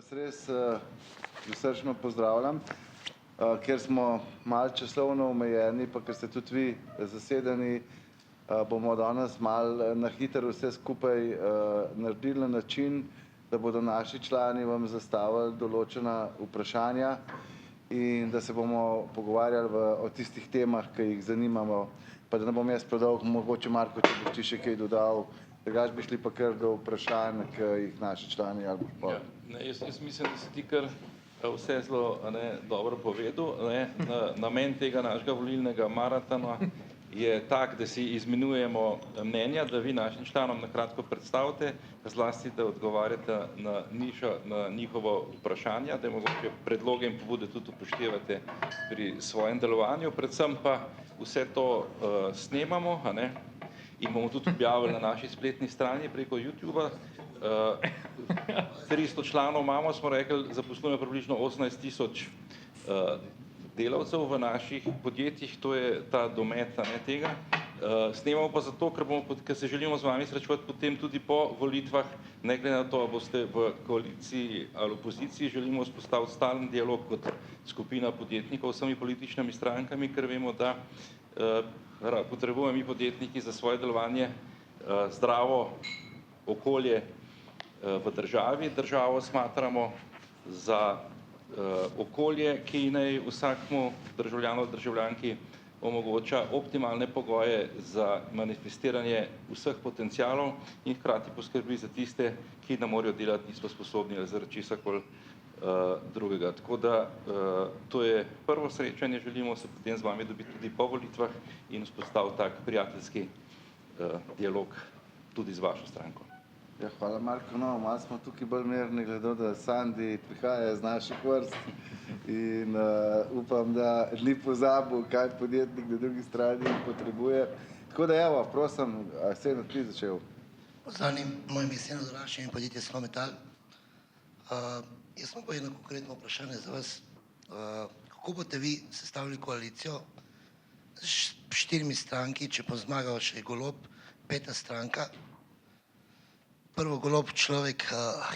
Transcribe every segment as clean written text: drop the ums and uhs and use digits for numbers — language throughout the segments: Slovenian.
vas res prisrčno pozdravljam, ker smo malo časovno omejeni, pa ker ste tudi vi zasedeni, bomo danes malo na hitro vse skupaj naredili na način, da bodo naši člani vam zastavili določena vprašanja in da se bomo pogovarjali o tistih temah, ki jih zanimamo, pa da ne bom jaz predolg, mogoče Marko, če boš ti še kaj dodal, drugače bi šli pa kar do vprašanj, ki jih naši člani ali pa. Jaz mislim, da si ti kar vse zelo dobro povedal. Namen tega našega volilnega maratona je tak, da si izmenjujemo mnenja, da vi našim članom na kratko predstavite, zlasti da odgovarjate na njihovo vprašanja, da mogoče predloge in pobude tudi upoštevate pri svojem delovanju, predvsem pa vse to snemamo, in bomo tudi objavili na naši spletni strani preko YouTuba. 300 članov imamo, smo rekli, zaposlujemo približno 18 000 delavcev v naših podjetjih, to je ta domet tega. Snemamo pa zato, ker se želimo z vami srečevati potem tudi po volitvah, ne glede na to, ali boste v koaliciji ali opoziciji, želimo vzpostaviti stalen dialog kot skupina podjetnikov s vsemi političnimi strankami, ker vemo, da potrebujemo mi podjetniki za svoje delovanje zdravo okolje v državi. Državo smatramo za okolje, ki naj vsakmu državljanu, državljanki omogoča optimalne pogoje za manifestiranje vseh potencialov in hkrati poskrbi za tiste, ki ne morejo delati, niso sposobni ali zaradi česarkoli drugega. Tako da to je prvo srečanje, želimo se potem z vami dobiti tudi po volitvah in vzpostaviti tak prijateljski dialog tudi z vašo stranko. Ja, hvala Marko, no, malo smo tukaj bolj mirni, glede da Sandi prihaja iz naših vrst in upam, da ni pozabil, kaj podjetnik na drugi strani potrebuje. Tako da evo, prosim, Senad, ti začel. Pozdravljeni, moje ime je Senad Oraščin in podjetje Slometal. Jaz imam pa eno konkretno vprašanje za vas. Kako boste vi sestavili koalicijo s 4 stranki, če bo zmagal še Golob, 5. stranka? Prvo, Golob človek,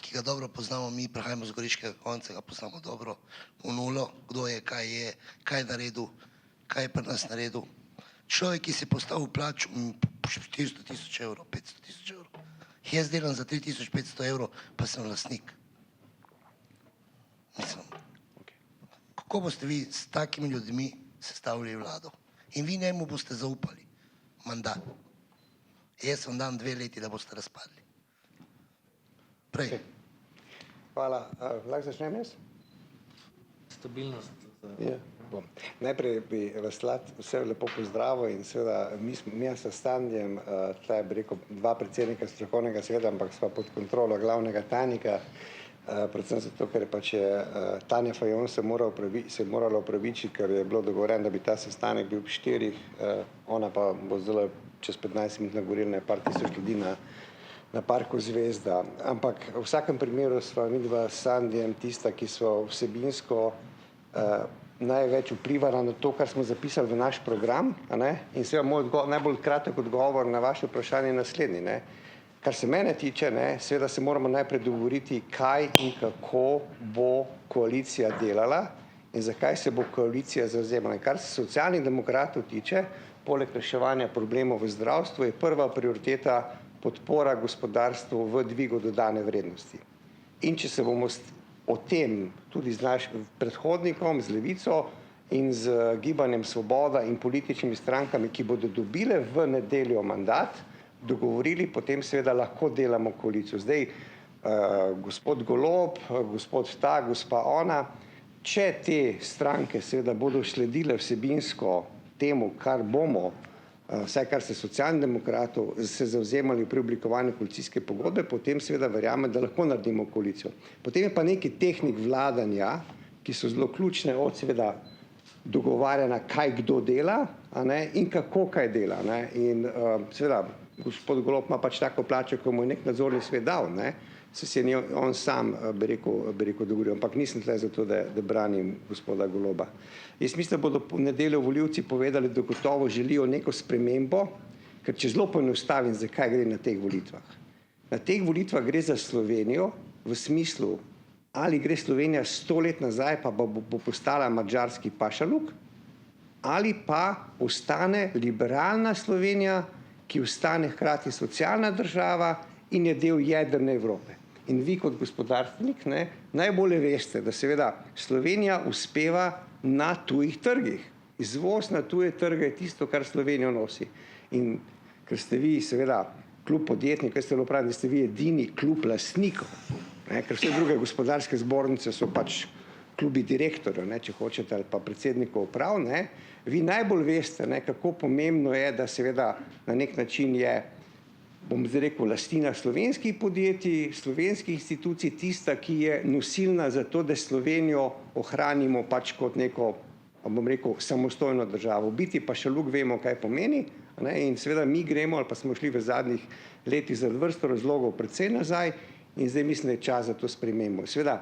ki ga dobro poznamo, mi prihajamo z goriškega konca, ga poznamo dobro v nulo, kdo je, kaj je naredil, kaj je pri nas naredil. Človek, ki si je postavil plačo 400 000 evrov, 500 000 evrov. Jaz delam za 3500 evrov, pa sem lastnik. Mislim, kako boste vi s takimi ljudmi sestavili vlado? In vi njemu boste zaupali mandat. Jaz vam dam 2 leti, da boste razpadli. Prej. Hvala. Lahko začnem jaz? Stabilnost. Bom. Najprej bi vas vse lepo pozdravil in seveda mi s Standjem, tle bi rekel 2 predsednika strokovnega sveta, ampak sva pod kontrolo glavnega tajnika, predvsem zato, ker pač je Tanja Fajon se morala opravičiti, ker je bilo dogovorjeno, da bi ta sestanek bil ob 4, ona pa bo zdaj čez 15 minut nagorila par tisoč ljudi na parku Zvezda. Ampak v vsakem primeru sva midva s Sandijem tista, ki so vsebinsko največ vplivala na to, kar smo zapisali v naš program, in seveda moj najbolj kratek odgovor na vaše vprašanje je naslednji. Kar se mene tiče, seveda se moramo najprej dogovoriti, kaj in kako bo koalicija delala in zakaj se bo koalicija zavzemala. In kar se Socialnih demokratov tiče, poleg reševanja problemov v zdravstvu, je prva prioriteta podpora gospodarstvu v dvigu dodane vrednosti. In če se bomo o tem tudi z našim predhodnikom, z Levico in z Gibanjem Svoboda in političnimi strankami, ki bodo dobile v nedeljo mandat, dogovorili, potem seveda lahko delamo koalicijo. Zdaj, gospod Golob, gospod ta, gospa ona, če te stranke seveda bodo sledile vsebinsko temu, kar bomo, vsaj kar se Socialnih demokratov se zavzemali pri oblikovanju koalicijske pogodbe, potem seveda verjamem, da lahko naredimo koalicijo. Potem je pa nekaj tehnik vladanja, ki so zelo ključne, od seveda dogovarjanja, kaj kdo dela, in kako kaj dela. In seveda, gospod Golob ima pač tako plačo, ko mu je nek nadzorni svet dal, se je on sam, bi rekel, dogovoril, ampak nisem tle zato, da branim gospoda Goloba. Jaz mislim, da bodo po nedeljo volivci povedali, da gotovo želijo neko spremembo, ker če zelo poenostavim, zakaj gre na teh volitvah. Na teh volitvah gre za Slovenijo v smislu ali gre Slovenija 100 let nazaj, pa bo postala madžarski pašaluk, ali pa ostane liberalna Slovenija, ki ostane hkrati socialna država in je del jedrne Evrope. In vi kot gospodarstvenik najbolje veste, da seveda Slovenija uspeva na tujih trgih. Izvoz na tuje trge je tisto, kar Slovenijo nosi. In ker ste vi seveda klub podjetnikov, jaz celo pravim, da ste vi edini klub lastnikov, ker vse druge gospodarske zbornice so pač klubi direktorjev, če hočete, ali pa predsednikov uprav, vi najbolj veste, kako pomembno je, da seveda na nek način je, bom zdaj rekel, lastnina slovenskih podjetij, slovenskih institucij, tista, ki je nosilna za to, da Slovenijo ohranimo pač kot neko, bom rekel, samostojno državo. Biti pašaluk vemo, kaj pomeni, in seveda mi gremo, ali pa smo šli v zadnjih letih za vrsto razlogov precej nazaj in zdaj mislim, da je čas za to spremembo. Seveda,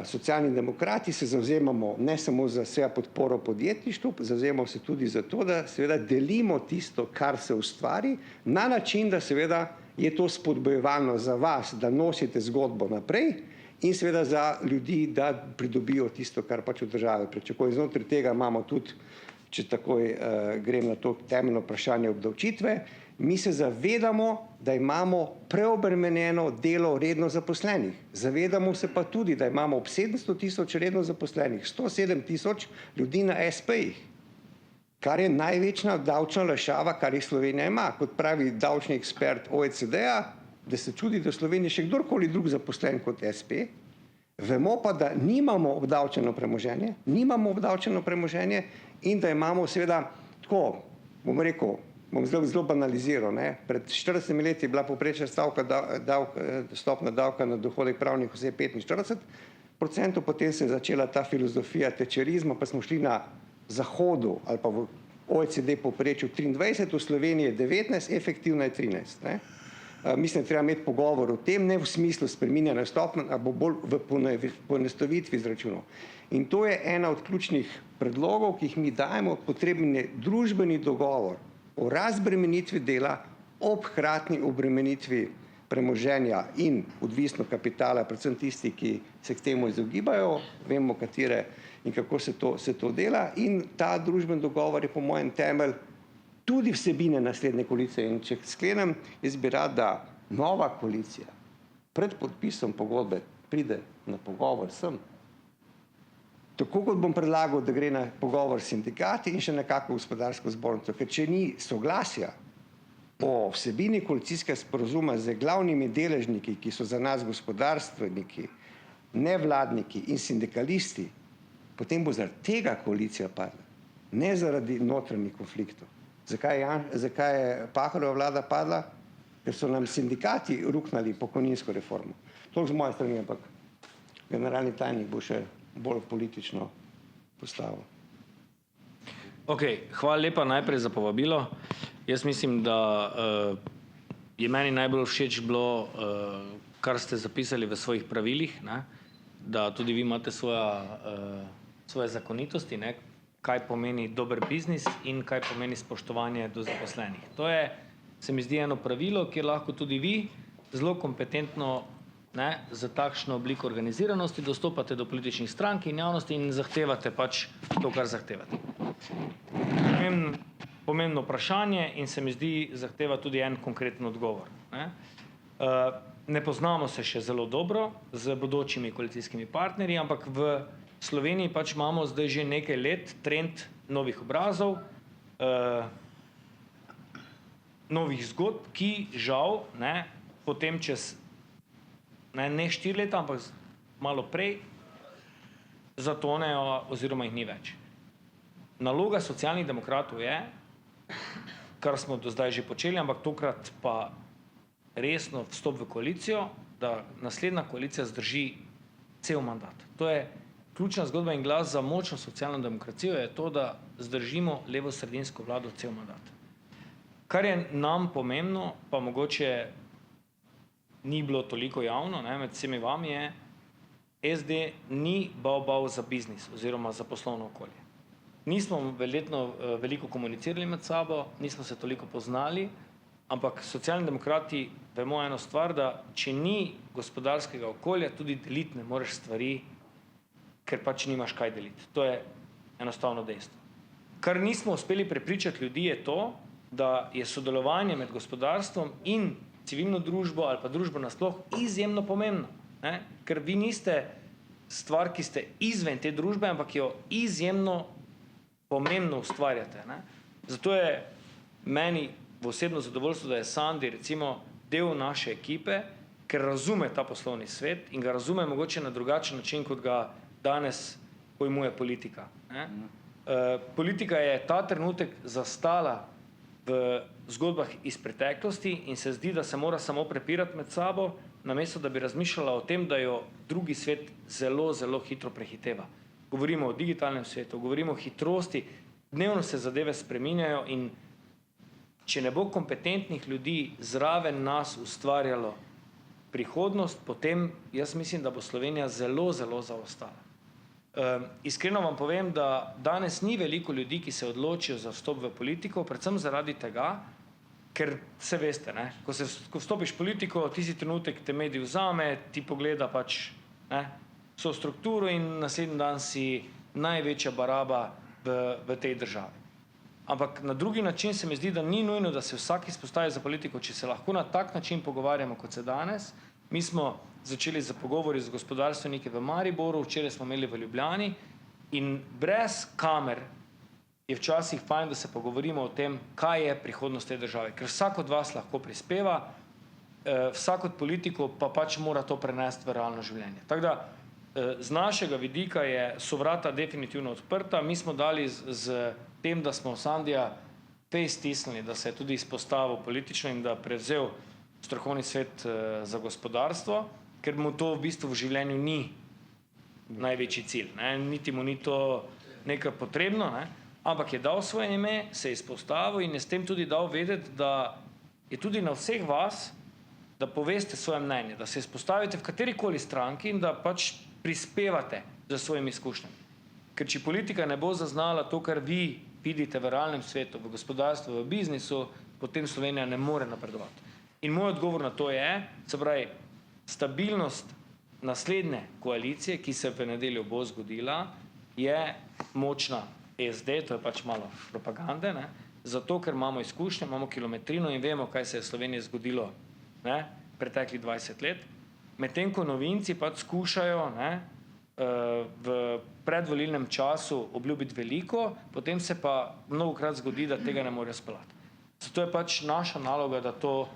Socialni demokrati se zavzemamo ne samo za podporo podjetništvu, zavzemamo se tudi za to, da seveda delimo tisto, kar se ustvari, na način, da seveda je to spodbojevalno za vas, da nosite zgodbo naprej in seveda za ljudi, da pridobijo tisto, kar pač od države pričakuje. Znotraj tega imamo tudi, če takoj grem na to temeljno vprašanje obdavčitve, mi se zavedamo, da imamo preobremenjeno delo redno zaposlenih. Zavedamo se pa tudi, da imamo ob 700 tisoč redno zaposlenih 107 tisoč ljudi na SP-jih, kar je največja davčna olajšava, kar jih Slovenija ima. Kot pravi davčni ekspert OECD-ja, da se čudi, da v Sloveniji še kdorkoli drug zaposlen kot SP. Vemo pa, da nimamo obdavčeno premoženje in da imamo seveda tako, bom rekel, bom zelo banaliziral, pred 40 leti je bila povprečna stopnja davka na dohodek pravnih oseb 45%, potem se je začela ta filozofija tečerizma, pa smo šli na Zahodu ali pa v OECD povprečju 23, v Sloveniji je 19, efektivno je 13. Mislim, da treba imeti pogovor o tem, ne v smislu spreminjanja stopenj, ampak bolj v poenostavitvi izračunov. In to je ena od ključnih predlogov, ki jih mi dajemo, potreben je družbeni dogovor o razbremenitvi dela ob hkratni obremenitvi premoženja in odvisno kapitala, predvsem tisti, ki se k temu izogibajo, vemo, katere in kako se to dela, in ta družbeni dogovor je po mojem temelj tudi vsebine naslednje koalicije. In če sklenem, jaz bi rad, da nova koalicija pred podpisom pogodbe pride na pogovor sem. Tako kot bom predlagal, da gre na pogovor s sindikati in še nekako gospodarsko zbornico, ker če ni soglasja o vsebini koalicijskega sporazuma z glavnimi deležniki, ki so za nas gospodarstveniki, nevladniki in sindikalisti, potem bo zaradi tega koalicija padla, ne zaradi notranjih konfliktov. Zakaj je Pahorjeva vlada padla? Ker so nam sindikati ruknali pokojninsko reformo. Toliko z moje strani, ampak generalni tajnik bo še bolj politično postavil. Hvala lepa najprej za povabilo. Jaz mislim, da je meni najbolj všeč bilo, kar ste zapisali v svojih pravilih, da tudi vi imate svoje zakonitosti, kaj pomeni dober biznis in kaj pomeni spoštovanje do zaposlenih. To je, se mi zdi, eno pravilo, kjer lahko tudi vi zelo kompetentno za takšno obliko organiziranosti dostopate do političnih strank in javnosti in zahtevate pač to, kar zahtevate. Pomembno vprašanje in se mi zdi, zahteva tudi en konkreten odgovor. Ne poznamo se še zelo dobro z bodočimi koalicijskimi partnerji, ampak v Sloveniji pač imamo zdaj že nekaj let trend novih obrazov, novih zgodb, ki žal potem čez ne 4 leta, ampak malo prej zatonejo oziroma jih ni več. Naloga Socialnih demokratov je, kar smo do zdaj že počeli, ampak tokrat pa resno vstop v koalicijo, da naslednja koalicija zdrži cel mandat. To je ključna zgodba in glas za močno socialno demokracijo je to, da zdržimo levo-sredinsko vlado cel mandat. Kar je nam pomembno, pa mogoče ni bilo toliko javno, med vsemi vami je, SD ni bav za biznis oziroma za poslovno okolje. Nismo verjetno veliko komunicirali med sabo, nismo se toliko poznali, ampak Socialni demokrati vemo eno stvar, da če ni gospodarskega okolja, tudi deliti ne moreš stvari, ker pač nimaš kaj deliti. To je enostavno dejstvo. Kar nismo uspeli prepričati ljudi, je to, da je sodelovanje med gospodarstvom in civilno družbo ali pa družbo nasploh izjemno pomembno, ne? Ker vi niste stvar, ki ste izven te družbe, ampak jo izjemno pomembno ustvarjate, ne? Zato je meni v osebno zadovoljstvo, da je Sandi recimo del naše ekipe, ker razume ta poslovni svet in ga razume mogoče na drugačen način, kot ga danes pojmuje politika, ne? Politika je ta trenutek zastala v zgodbah iz preteklosti in se zdi, da se mora samo prepirati med sabo, namesto da bi razmišljala o tem, da jo drugi svet zelo, zelo hitro prehiteva. Govorimo o digitalnem svetu, govorimo o hitrosti, dnevno se zadeve spreminjajo in če ne bo kompetentnih ljudi zraven nas ustvarjalo prihodnost, potem jaz mislim, da bo Slovenija zelo, zelo zaostala. Iskreno vam povem, da danes ni veliko ljudi, ki se odločijo za vstop v politiko, predvsem zaradi tega, ker se veste, ne, ko vstopiš v politiko, tisti trenutek te medij vzame, ti pogleda pač, ne, vso strukturo in naslednji dan si največja baraba v tej državi. Ampak na drugi način se mi zdi, da ni nujno, da se vsak izpostavi za politiko, če se lahko na tak način pogovarjamo, kot se danes. Mi smo začeli z pogovori z gospodarstveniki v Mariboru, včeraj smo imeli v Ljubljani in brez kamer je včasih fajn, da se pogovorimo o tem, kaj je prihodnost te države. Ker vsak od vas lahko prispeva, vsak od politikov pa pač mora to prenesti v realno življenje. Tako da z našega vidika so vrata definitivno odprta. Mi smo dali z tem, da smo Sandija fejst stisnili, da se je tudi izpostavil politično in da prevzel strokovni svet za gospodarstvo, ker mu to v bistvu v življenju ni največji cilj, ne? Niti mu ni to nekaj potrebno, ne? Ampak je dal svoje ime, se je izpostavil in je s tem tudi dal vedeti, da je tudi na vseh vas, da poveste svoje mnenje, da se izpostavite v katerikoli stranki in da pač prispevate za svojimi izkušnjami. Ker če politika ne bo zaznala to, kar vi vidite v realnem svetu, v gospodarstvu, v biznisu, potem Slovenija ne more napredovati. In moj odgovor na to je, se pravi, stabilnost naslednje koalicije, ki se v nedeljo bo zgodila, je močna SD, to je pač malo propagande, ne? Zato, ker imamo izkušnje, imamo kilometrino in vemo, kaj se je v Sloveniji zgodilo, ne, preteklih 20 let, medtem ko novinci pač skušajo, ne, v predvolilnem času obljubiti veliko, potem se pa mnogokrat zgodi, da tega ne morejo speljati. Zato je pač naša naloga, da to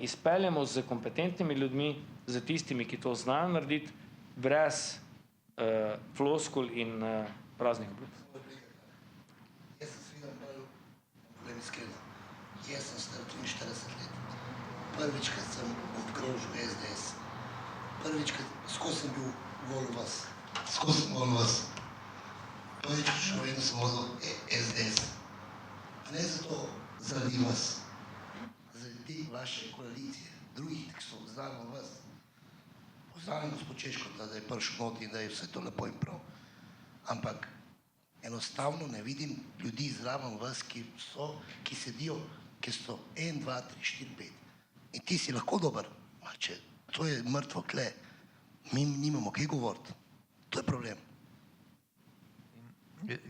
izpeljemo z kompetentnimi ljudmi, z tistimi, ki to znajo narediti, brez floskul in praznih obljub. Jaz sem seveda bolj, povem iskreno, jaz sem star 43 let. Prvič, kad sem obkrožil SDS, prvič, kad skozi sem bil volil vas, skozi sem volil vas. Prvič, še vedno sem volil SDS. Ne zato zaradi vas, zaradi vaše koalicije, drugih, ki so zraven vas. Pozdravljam gospod Češko, da je prišel noti in da je vse to lepo in prav. Ampak enostavno ne vidim ljudi zraven vas, ki sedijo, ki so 1, 2, 3, 4, 5. In ti si lahko dober, če to je mrtvo kle, mi nimamo kaj govoriti. To je problem.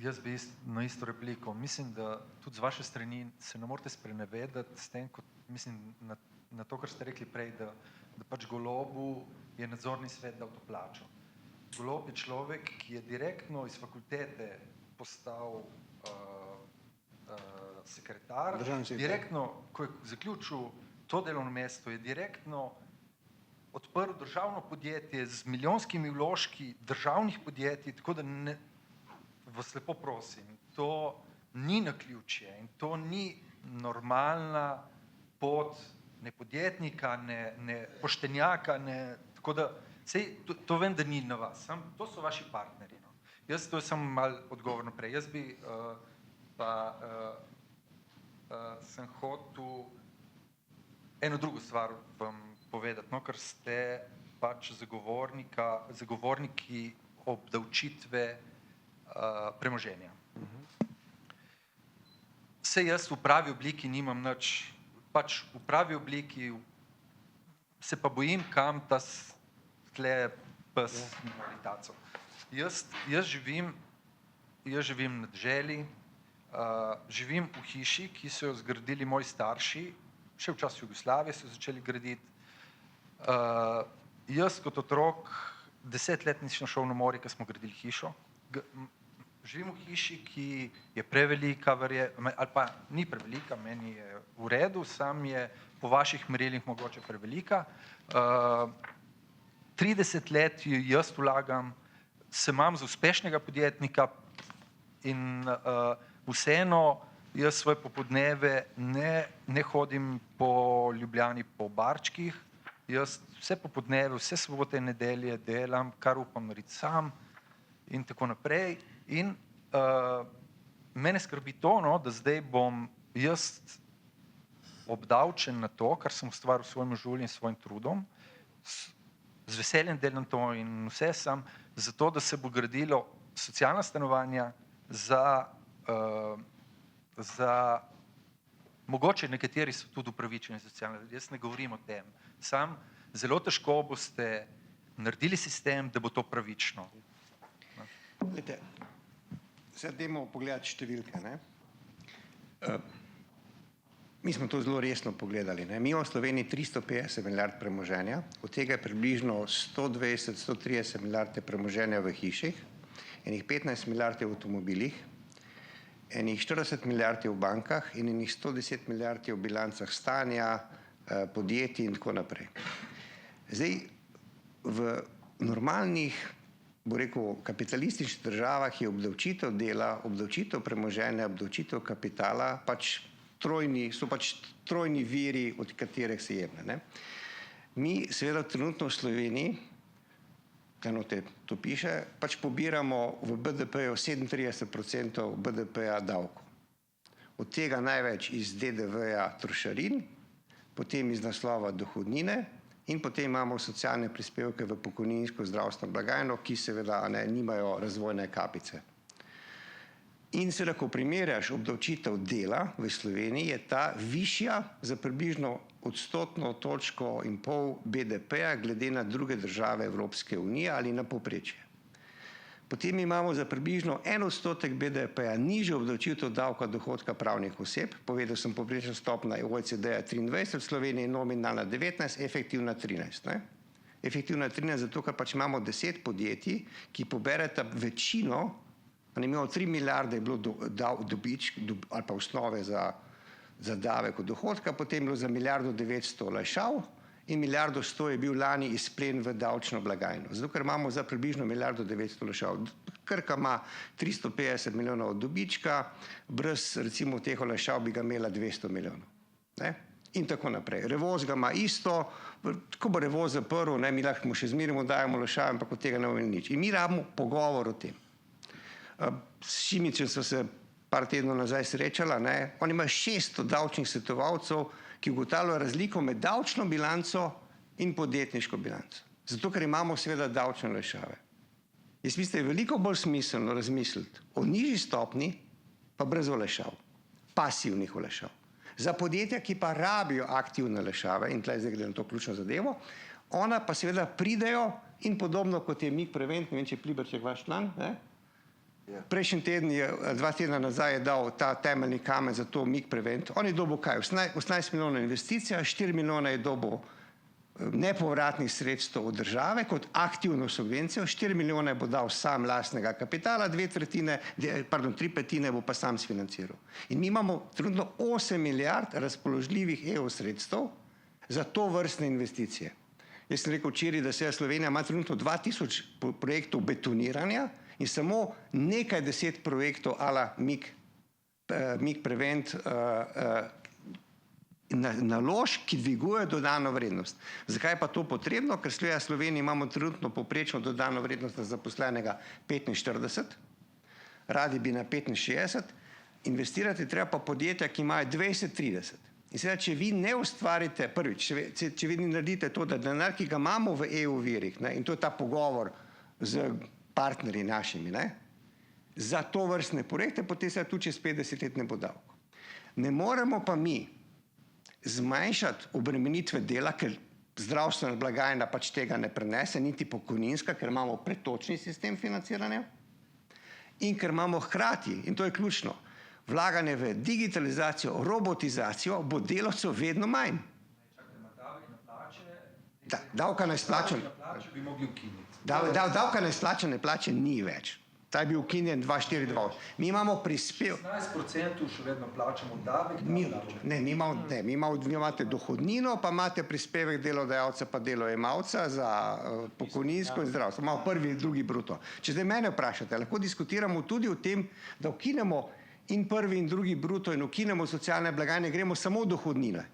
Jaz bi na isto repliko. Mislim, da tudi z vaše strani se ne morete sprenevedati s tem, kot mislim na to, kar ste rekli prej, da pač Golobu je nadzorni svet dal to plačo. Golob je človek, ki je direktno iz fakultete postal sekretar, direktno, ko je zaključil to delovno mesto, je direktno odprl državno podjetje z milijonskimi vložki državnih podjetij, tako da vas lepo prosim, to ni naključje in to ni normalna pot ne podjetnika, ne poštenjaka, tako da, sej, to vem, da ni na vas, to so vaši partnerji. No. Jaz to sem malo odgovor naprej. Jaz bi sem hotel eno drugo stvar vam povedati, no, ker ste pač zagovorniki obdavčitve premoženja. Saj jaz v pravi obliki nimam nič, pač v pravi obliki se pa bojim, kam ta tle pes moli taco. Jaz živim na deželi, živim v hiši, ki so jo zgradili moji starši, še v času Jugoslavije so začeli graditi. Jaz kot otrok 10 let nisem šel na morje, ko smo gradili hišo. Živim v hiši, ki je prevelika, ali pa ni prevelika, meni je v redu, sam je po vaših merilih mogoče prevelika. 30 let jaz vlagam, se imam za uspešnega podjetnika in vseeno jaz svoje popoldneve ne hodim po Ljubljani po barčkih, jaz vse popoldneve, vse sobote in nedelje delam, kar upam narediti sam in tako naprej. In mene skrbi to, no, da zdaj bom jaz obdavčen na to, kar sem ustvaril s svojim življenjem in svojim trudom, z veseljem delam to in vse sam, zato da se bo gradilo socialna stanovanja za mogoče nekateri so tudi upravičeni socialne, jaz ne govorim o tem. Sam zelo težko boste naredili sistem, da bo to pravično. Glejte, zdaj dajmo pogledati številke, ne. Mi smo to zelo resno pogledali, ne. Mi imamo v Sloveniji 350 milijard premoženja, od tega je približno 120-130 milijard premoženja v hiših, enih 15 milijard je v avtomobilih, enih 40 milijard je v bankah in enih 110 milijard je v bilancah stanja, podjetij in tako naprej. Zdaj, v normalnih, bo rekel, kapitalističnih državah je obdavčitev dela, obdavčitev premoženja, obdavčitev kapitala so pač trojni viri, od katerih se jemlje, ne. Mi seveda trenutno v Sloveniji, to piše, pač pobiramo v BDP-ju 37% BDP-ja davkov. Od tega največ iz DDV-ja trošarin, potem iz naslova dohodnine in potem imamo socialne prispevke v pokojninsko zdravstveno blagajno, ki seveda nimajo razvojne kapice. In seveda, ko primerjaš obdavčitev dela v Sloveniji, je ta višja za približno 1,5 točko BDP-ja glede na druge države Evropske unije ali na povprečje. Potem imamo za približno 1% BDP-ja nižjo obdavčitev davka dohodka pravnih oseb, povedal sem povprečna stopnja OECD-ja 23, v Sloveniji nominalna 19, efektivna 13. Ne? Efektivna 13 zato, ker pač imamo 10 podjetij, ki pobereta večino. Imamo 3 milijarde je bilo dobičk ali pa osnove za davek od dohodka, potem je bilo za 1,9 olajšav in 1,100 je bil lani izplen v davčno blagajno. Zato, ker imamo za približno 1,9 olajšav. Krka ima 350 milijonov dobička, brez recimo teh olajšav bi ga imela 200 milijonov. Ne? In tako naprej. Revoz ga ima isto, ko bo Revoz zaprl, mi lahko mu še zmeraj dajemo olajšave, ampak od tega ne bomo imeli nič. In mi rabimo pogovor o tem. S Šimičem so se par tednov nazaj srečala, oni imajo 600 davčnih svetovalcev, ki ugotavljajo razliko med davčno bilanco in podjetniško bilanco. Zato, ker imamo seveda davčne olajšave. Jaz mislim, da je veliko bolj smiselno razmisliti o nižji stopnji, pa brez olajšav, pasivnih olajšav. Za podjetja, ki pa rabijo aktivne olajšave, in tukaj zdaj gre na to ključno zadevo, ona pa seveda pridejo in podobno kot je MIG Prevent, ne vem, če je Pliberček vaš član, prejšnji teden je, 2 tedna nazaj je dal ta temeljni kamen za to MIG Prevent. On je dobil kaj? 18 milijonov investicija, 4 milijone je dobil nepovratnih sredstev od države kot aktivno subvencijo, 4 milijone bo dal sam lastnega kapitala, 3/5 bo pa sam sfinanciral. In mi imamo trenutno 8 milijard razpoložljivih EU sredstev za to vrstne investicije. Jaz sem rekel včeraj, da se Slovenija ima trenutno 2000 projektov betoniranja in samo nekaj 10 projektov ala MIG Prevent naložb, ki dvigujejo dodano vrednost. Zakaj je pa to potrebno? Ker v Sloveniji imamo trenutno povprečno dodano vrednost na zaposlenega 45, radi bi na 65, investirati treba pa podjetja, ki imajo 20-30. In seveda, če vi ne ustvarite, prvič, če vi ne naredite to, da denar, ki ga imamo v EU virih, in to je ta pogovor z partnerji našimi, za to vrstne projekte, potem se tudi čez 50 let ne bo davko. Ne moremo pa mi zmanjšati obremenitve dela, ker zdravstvena blagajna pač tega ne prenese, niti pokojninska, ker imamo pretočni sistem financiranja in ker imamo hkrati, in to je ključno, vlaganje v digitalizacijo, robotizacijo, bo delavcev vedno manj. Davka na izplačane bi mogli ukiniti. davka na izplačane plače ni več. Ta je bil ukinjen 2004-2008. Mi imamo prispevek. 15% še vedno plačamo davek. Mi imate dohodnino, pa imate prispevek delodajalca pa delojemalca za pokojninsko in zdravstvo. Imamo prvi in drugi bruto. Če zdaj mene vprašate, lahko diskutiramo tudi o tem, da ukinemo in prvi in drugi bruto in ukinemo socialne blagajne, gremo samo v dohodnine.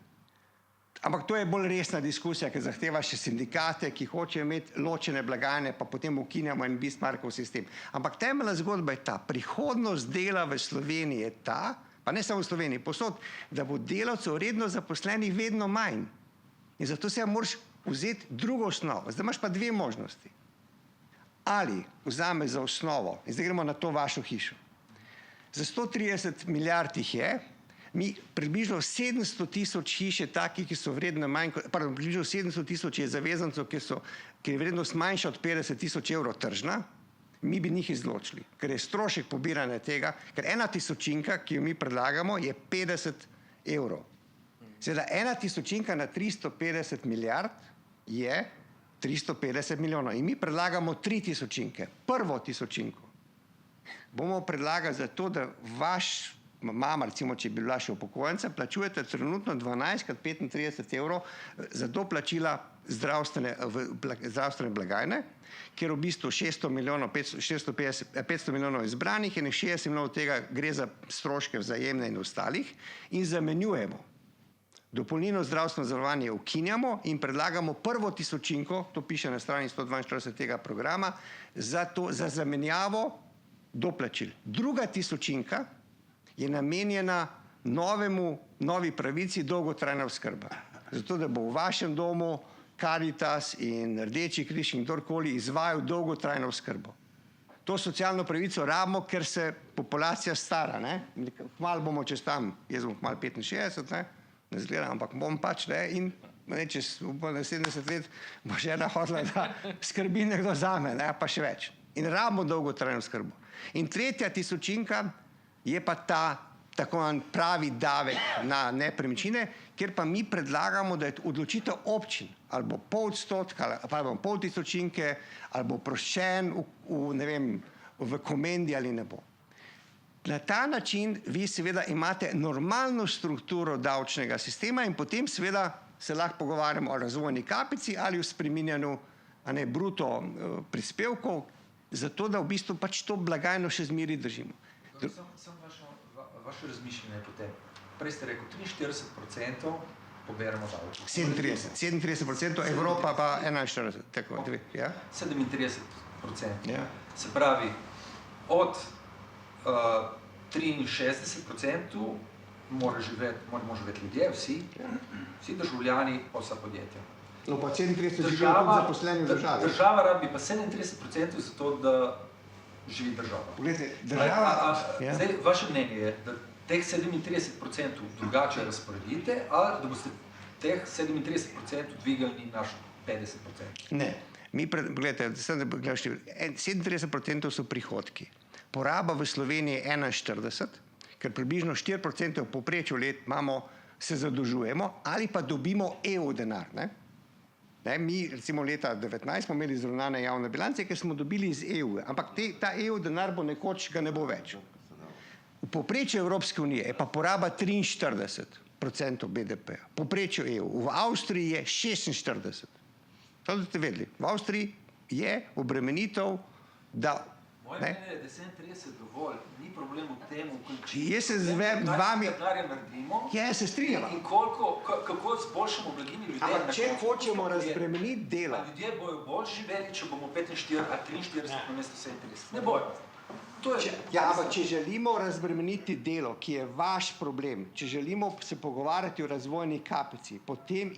Ampak to je bolj resna diskusija, ki zahteva še sindikate, ki hočejo imeti ločene blagajne, pa potem ukinjamo en Bismarckov sistem. Ampak temeljna zgodba je ta, prihodnost dela v Sloveniji je ta, pa ne samo v Sloveniji, posod, da bo delavcev redno zaposlenih vedno manj. In zato se moraš vzeti drugo osnovo. Zdaj imaš pa dve možnosti. Ali vzame za osnovo, in zdaj gremo na to vašo hišo. Za 130 milijard jih je, mi približno 700 tisoč hiš je takih, ki so vredne manj, pardon, približno 700 tisoč je zavezancov, ki je vrednost manjša od 50 tisoč evrov tržna, mi bi njih izločili, ker je strošek pobiranja tega, ker ena tisočinka, ki jo mi predlagamo, je 50 evrov. Seveda, ena tisočinka na 350 milijard je 350 milijonov in mi predlagamo 3 tisočinke. Prvo tisočinko bomo predlagali za to, da vaš mama, recimo, če bi bila še upokojenca, plačujete trenutno 12 krat 35 evrov za doplačila zdravstvene blagajne, kjer v bistvu 500 milijonov izbranih in 60 milijonov tega gre za stroške vzajemne in ostalih in zamenjujemo. Dopolnilno zdravstveno zavarovanje ukinjamo in predlagamo prvo tisočinko, to piše na strani 142 tega programa, za zamenjavo doplačil. Druga tisočinka je namenjena novi pravici dolgotrajna oskrba. Zato, da bo v vašem domu Karitas in Rdeči križ in kdorkoli izvajal dolgotrajno oskrbo. To socialno pravico rabimo, ker se populacija stara. Kmalu bomo čez tam, jaz bom kmalu 65, ne zgledam, ampak bom pač, in čez 70 let bo žena hodila, da skrbi nekdo zame, pa še več. In rabimo dolgotrajno oskrbo. In tretja tisočinka je pa ta tako pravi davek na nepremičnine, kjer pa mi predlagamo, da je odločitev občin, ali bo pol odstotka, ali bo pol tisočinke, ali bo oproščen v komendi ali ne bo. Na ta način vi seveda imate normalno strukturo davčnega sistema in potem seveda se lahko pogovarjamo o razvojni kapici ali o spreminjanju bruto prispevkov, zato da v bistvu pač to blagajno še zmeri držimo. Sam vaše razmišljanje potem. Prej ste rekel, 43% poberemo davke. 37%, Evropa pa 41%. Tako, ja? 37%. Ja. Se pravi, od 63% moramo živeti ljudje, vsi državljani, pa vsa podjetja. No pa 37% živijo tudi zaposleni v državi. Država rabi pa 37% za to, da živi država. Zdaj, vaše mnenje je, da teh 37% drugače razporedite, ali da boste teh 37% dvigali na 50%? Ne. Gledajte, 37% so prihodki. Poraba v Sloveniji je 41, ker približno 4% v povprečju let se zadolžujemo ali pa dobimo EU denar. Mi recimo leta 2019 smo imeli izravnane javne bilance, ker smo dobili iz EU, ampak ta EU denar bo nekoč, ga ne bo več. V povprečju Evropske unije je pa poraba 43% BDP-ja, povprečju EU. V Avstriji je 46%. To ste vedeli. V Avstriji je obremenitev, da... Moje mnenje je, da 37 dovolj, ni problem v tem, jaz se z vami... Ja, se strinjam. In kako zboljšamo blaginjo ljudi. Ampak če hočemo razbremeniti delo... Ljudje bojo bolj živeli, če bomo 45 ali 43 namesto 37. Ne bojo. Ampak če želimo razbremeniti delo, ki je vaš problem, če želimo se pogovarjati o razvojni kapici, potem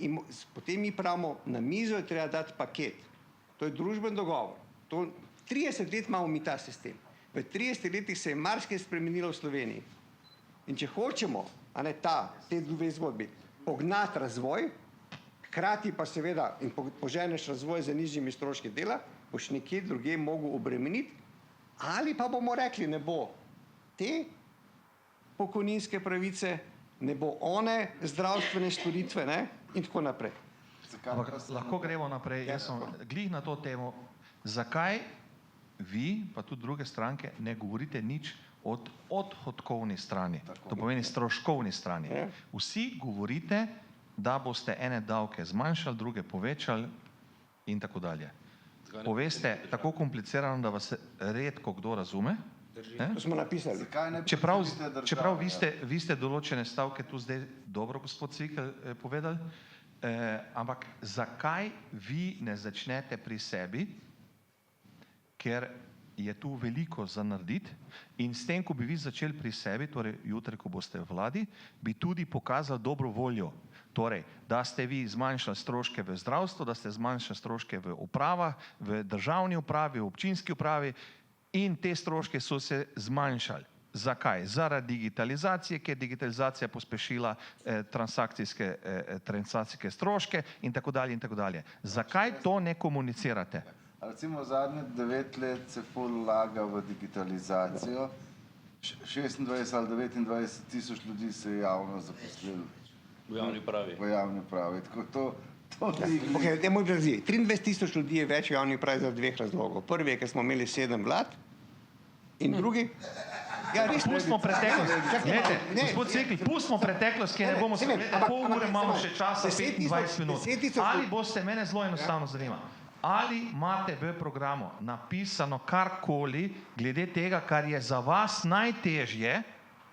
mi pravimo, na mizo je treba dati paket. To je družben dogovor. 30 let imamo mi ta sistem. V 30 letih se je marsikaj spremenilo v Sloveniji. In če hočemo, te dve zgodbi, pognati razvoj, hkrati pa seveda in poženeš razvoj za nižjimi stroški dela, boš nekje drugje mogel obremeniti, ali pa bomo rekli, ne bo te pokojninske pravice, ne bo one zdravstvene storitve, ne, in tako naprej. Ampak lahko gremo naprej. Jaz sem glih na to temo. Zakaj vi, pa tudi druge stranke, ne govorite nič o odhodkovni strani, to pomeni stroškovni strani. Vsi govorite, da boste ene davke zmanjšali, druge povečali in tako dalje. Poveste tako komplicirano, da vas redko kdo razume. To smo napisali. Čeprav vi ste določene stavke tu zdaj dobro, gospod Cvikl, povedali, ampak zakaj vi ne začnete pri sebi, ker je tu veliko za narediti in s tem, ko bi vi začeli pri sebi, torej jutri, ko boste v vladi, bi tudi pokazali dobro voljo. Torej, da ste vi zmanjšali stroške v zdravstvu, da ste zmanjšali stroške v upravah, v državni upravi, v občinski upravi in te stroške so se zmanjšali. Zakaj? Zaradi digitalizacije, ker je digitalizacija pospešila transakcijske stroške in tako dalje in tako dalje. Zakaj to ne komunicirate? Recimo zadnje 9 let se ful vlaga v digitalizacijo, 26 ali 29 tisoč ljudi se je javno zaposlilo. V javni upravi. V javni upravi. Tako to ni... Okay, 23 tisoč ljudi je več v javni upravi zaradi dveh razlogov. Prvi je, ker smo imeli 7 vlad in drugi... Ja, res, pustimo preteklost. Glejte, gospod Cvikl, pustimo preteklost, ki ne bomo se... Pol ure imamo še časa, 25 minut. Ali boste, mene zelo enostavno zanima, ali imate v programu napisano karkoli glede tega, kar je za vas najtežje,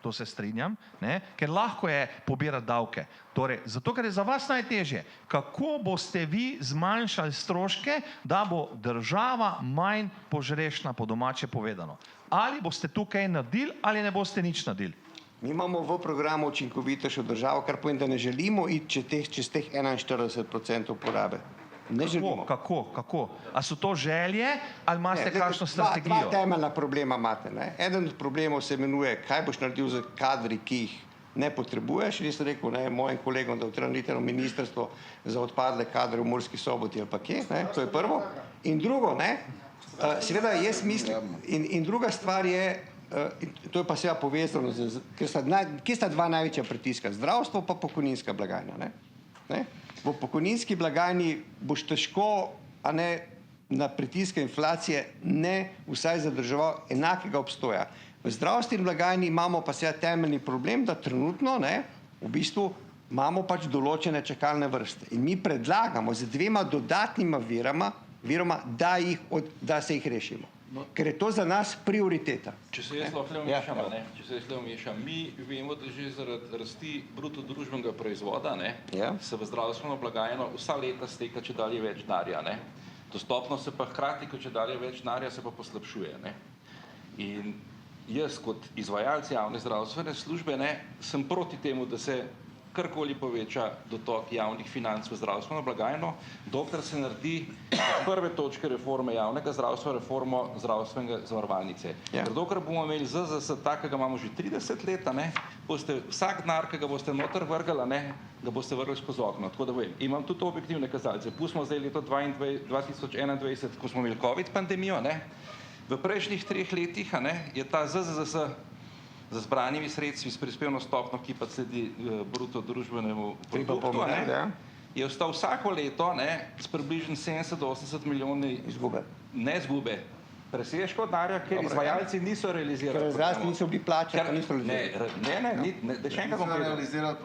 to se strinjam, ne, ker lahko je pobirati davke. Torej, zato, ker je za vas najtežje, kako boste vi zmanjšali stroške, da bo država manj požrešna, po domače povedano. Ali boste tukaj naredili, ali ne boste nič naredili? Mi imamo v programu učinkovitejšo državo, kar pomeni, da ne želimo iti čez teh 41% porabe. Ne želimo. Kako? A so to želje, ali imate kakšno strategijo? Dva temeljna problema imate. Ne? Eden od problemov se imenuje, kaj boš naredil z kadri, ki jih ne potrebuješ. Jaz sem rekel mojim kolegom, da utranite ministrstvo za odpadle kadre v Murski Soboti ali pa kje, ne? To je prvo. In drugo, seveda jaz mislim, in druga stvar je, to je pa seveda povezano, kje sta dva največja pritiska, zdravstvo pa pokojninska blagajna. Ne? V pokojninski blagajni boš težko, a ne, na pritiske inflacije ne vsaj zadrževal enakega obstoja. V zdravstveni blagajni imamo pa seveda temeljni problem, da trenutno, v bistvu imamo pač določene čakalne vrste. In mi predlagamo z 2 dodatnima viroma, da se jih rešimo. Ker je to za nas prioriteta. Če se jaz lahko vmešam, mi vemo, da že zaradi rasti bruto družbenega proizvoda se v zdravstveno blagajno vsa leta steka čedalje več denarja. Dostopnost se pa hkrati, ko čedalje več denarja, se pa poslabšuje. In jaz kot izvajalec javne zdravstvene službe sem proti temu, da se karkoli poveča dotok javnih financ v zdravstveno blagajno, dokler se naredi prve točke reforme javnega zdravstva, reformo zdravstvenega zavarovalnice. Ker dokler bomo imeli ZZS takega, imamo že 30 let, boste vsak denar, ki ga boste noter vrgli, ga boste vrgli skozi okno. Tako da vem, imam tudi objektivne kazalce. Pustimo zdaj leto 2021, ko smo imeli COVID pandemijo, v prejšnjih 3 letih je ta ZZS z zbranimi sredstvi s prispevno stopnjo, ki pa sledi bruto družbenemu produktu, je ostal vsako leto s približno 70 do 80 milijoni izgube. Presežkov denarja, ker izvajalci niso realizirali programov. Ker zdravstveni niso bili plačani, niso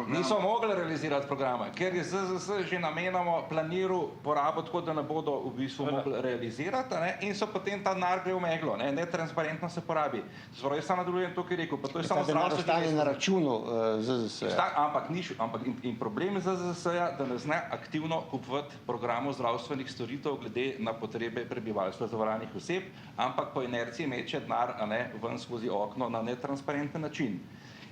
niso mogli realizirati programa, ker je ZZS že namenoma planiral porabo tako, da ne bodo v bistvu mogli realizirati in so potem ta denar gre v meglo, netransparentno se porabi. Zdaj, jaz samo nadaljujem to, ki je rekel, pa to je samo zdravstvo. Ta denar ostane na računu ZZS. Ampak in problem ZZS-ja, da ne zna aktivno kupovati programov zdravstvenih storitev glede na potrebe prebivalstva zavarovanih oseb, ampak po inerciji meče denar ven skozi okno na netransparenten način.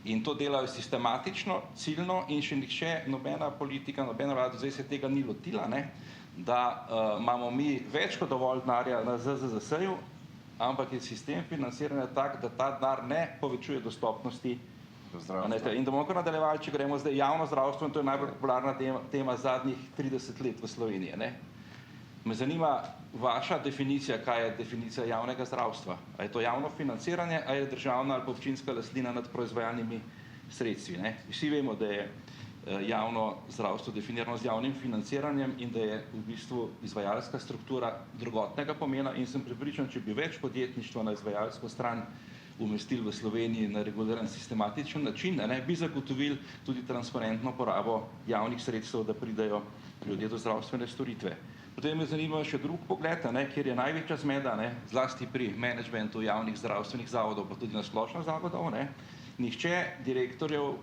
In to delajo sistematično, ciljno in še nihče, nobena politika, nobena vlada zdaj se tega ni lotila, da imamo mi več kot dovolj denarja na ZZS-ju, ampak je sistem financiranja tak, da ta denar ne povečuje dostopnosti zdravstva. In da bomo kar nadaljevali, če gremo zdaj javno zdravstvo, in to je najbolj popularna tema zadnjih 30 let v Sloveniji. Ne? Me zanima vaša definicija, kaj je definicija javnega zdravstva. A je to javno financiranje, a je državna ali pa občinska lastnina nad proizvajalnimi sredstvi. Ne? Vsi vemo, da je javno zdravstvo definirano z javnim financiranjem in da je v bistvu izvajalska struktura drugotnega pomena in sem prepričan, če bi več podjetništva na izvajalsko stran umestili v Sloveniji na reguliran sistematičen način, ne, bi zagotovili tudi transparentno porabo javnih sredstev, da pridejo ljudje do zdravstvene storitve. Potem me zanima še drug pogled, ne, kjer je največja zmeda, ne, zlasti pri menedžmentu javnih zdravstvenih zavodov, pa tudi na splošno zavodov. Ne. Nihče direktorjev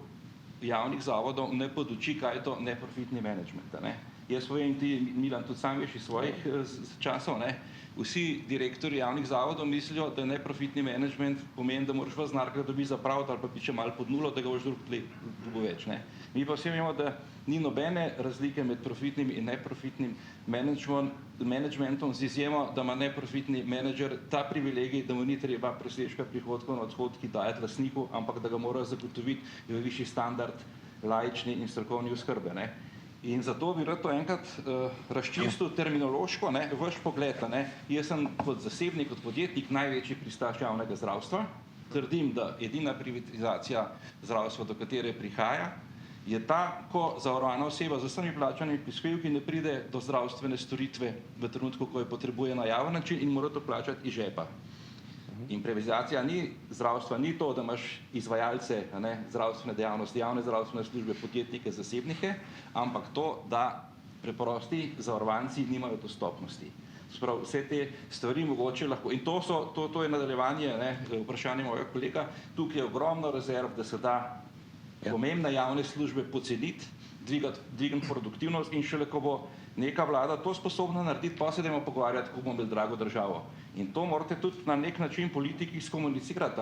javnih zavodov ne poduči, kaj je to neprofitni menedžment. Ne. Jaz povem, ti, Milan, tudi sam veš iz svojih časov, ne. Vsi direktorji javnih zavodov mislijo, da neprofitni menedžment pomeni, da moraš vas znarka dobi zapraviti ali pa piče malo pod nulo, da ga boš drugo več. Ne. Mi pa vsi vemo, da ni nobene razlike med profitnim in neprofitnim menedžmentom, z izjemo, da ima neprofitni menedžer ta privilegij, da mu ni treba presežka prihodkov na odhodki dajati lastniku, ampak da ga mora zagotoviti v višji standard laični in strokovni oskrbe. Ne. In zato bi rad to enkrat razčistil terminološko, ne, vaš pogled. Ne. Jaz sem kot zasebnik, kot podjetnik največji pristaš javnega zdravstva. Trdim, da edina privatizacija zdravstva, do katere prihaja, je ta, ko zavarovana oseba z vsemi plačanimi prispevki ne pride do zdravstvene storitve v trenutku, ko jo potrebuje na javen način in mora to plačati iz žepa. In privatizacija zdravstva ni to, da imaš izvajalce, ne, zdravstvene dejavnosti, javne zdravstvene službe, podjetnike, zasebnike, ampak to, da preprosti zavarovanci nimajo dostopnosti. Sprav, vse te stvari mogoče lahko. In to je nadaljevanje, ne, vprašanje mojega kolega. Tukaj je ogromno rezerv, da se da pomembne javne službe poceniti, dvigati produktivnost in šele, ko bo neka vlada to sposobna narediti, pa se dajmo pogovarjati, kako bomo imeli drago državo. In to morate tudi na nek način politiki skomunicirati,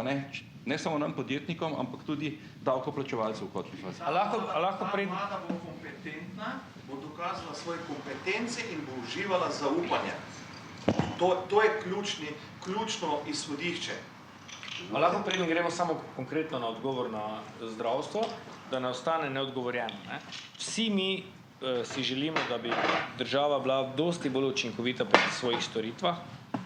ne samo nam podjetnikom, ampak tudi davkoplačevalcev v končni fazi. Vlada bo kompetentna, bo dokazala svoje kompetence in bo uživala zaupanje. To je ključno izhodišče. Lahko preden gremo samo konkretno na odgovor na zdravstvo, da ne ostane neodgovorjeno. Ne? Vsi mi si želimo, da bi država bila dosti bolj učinkovita pri svojih storitvah,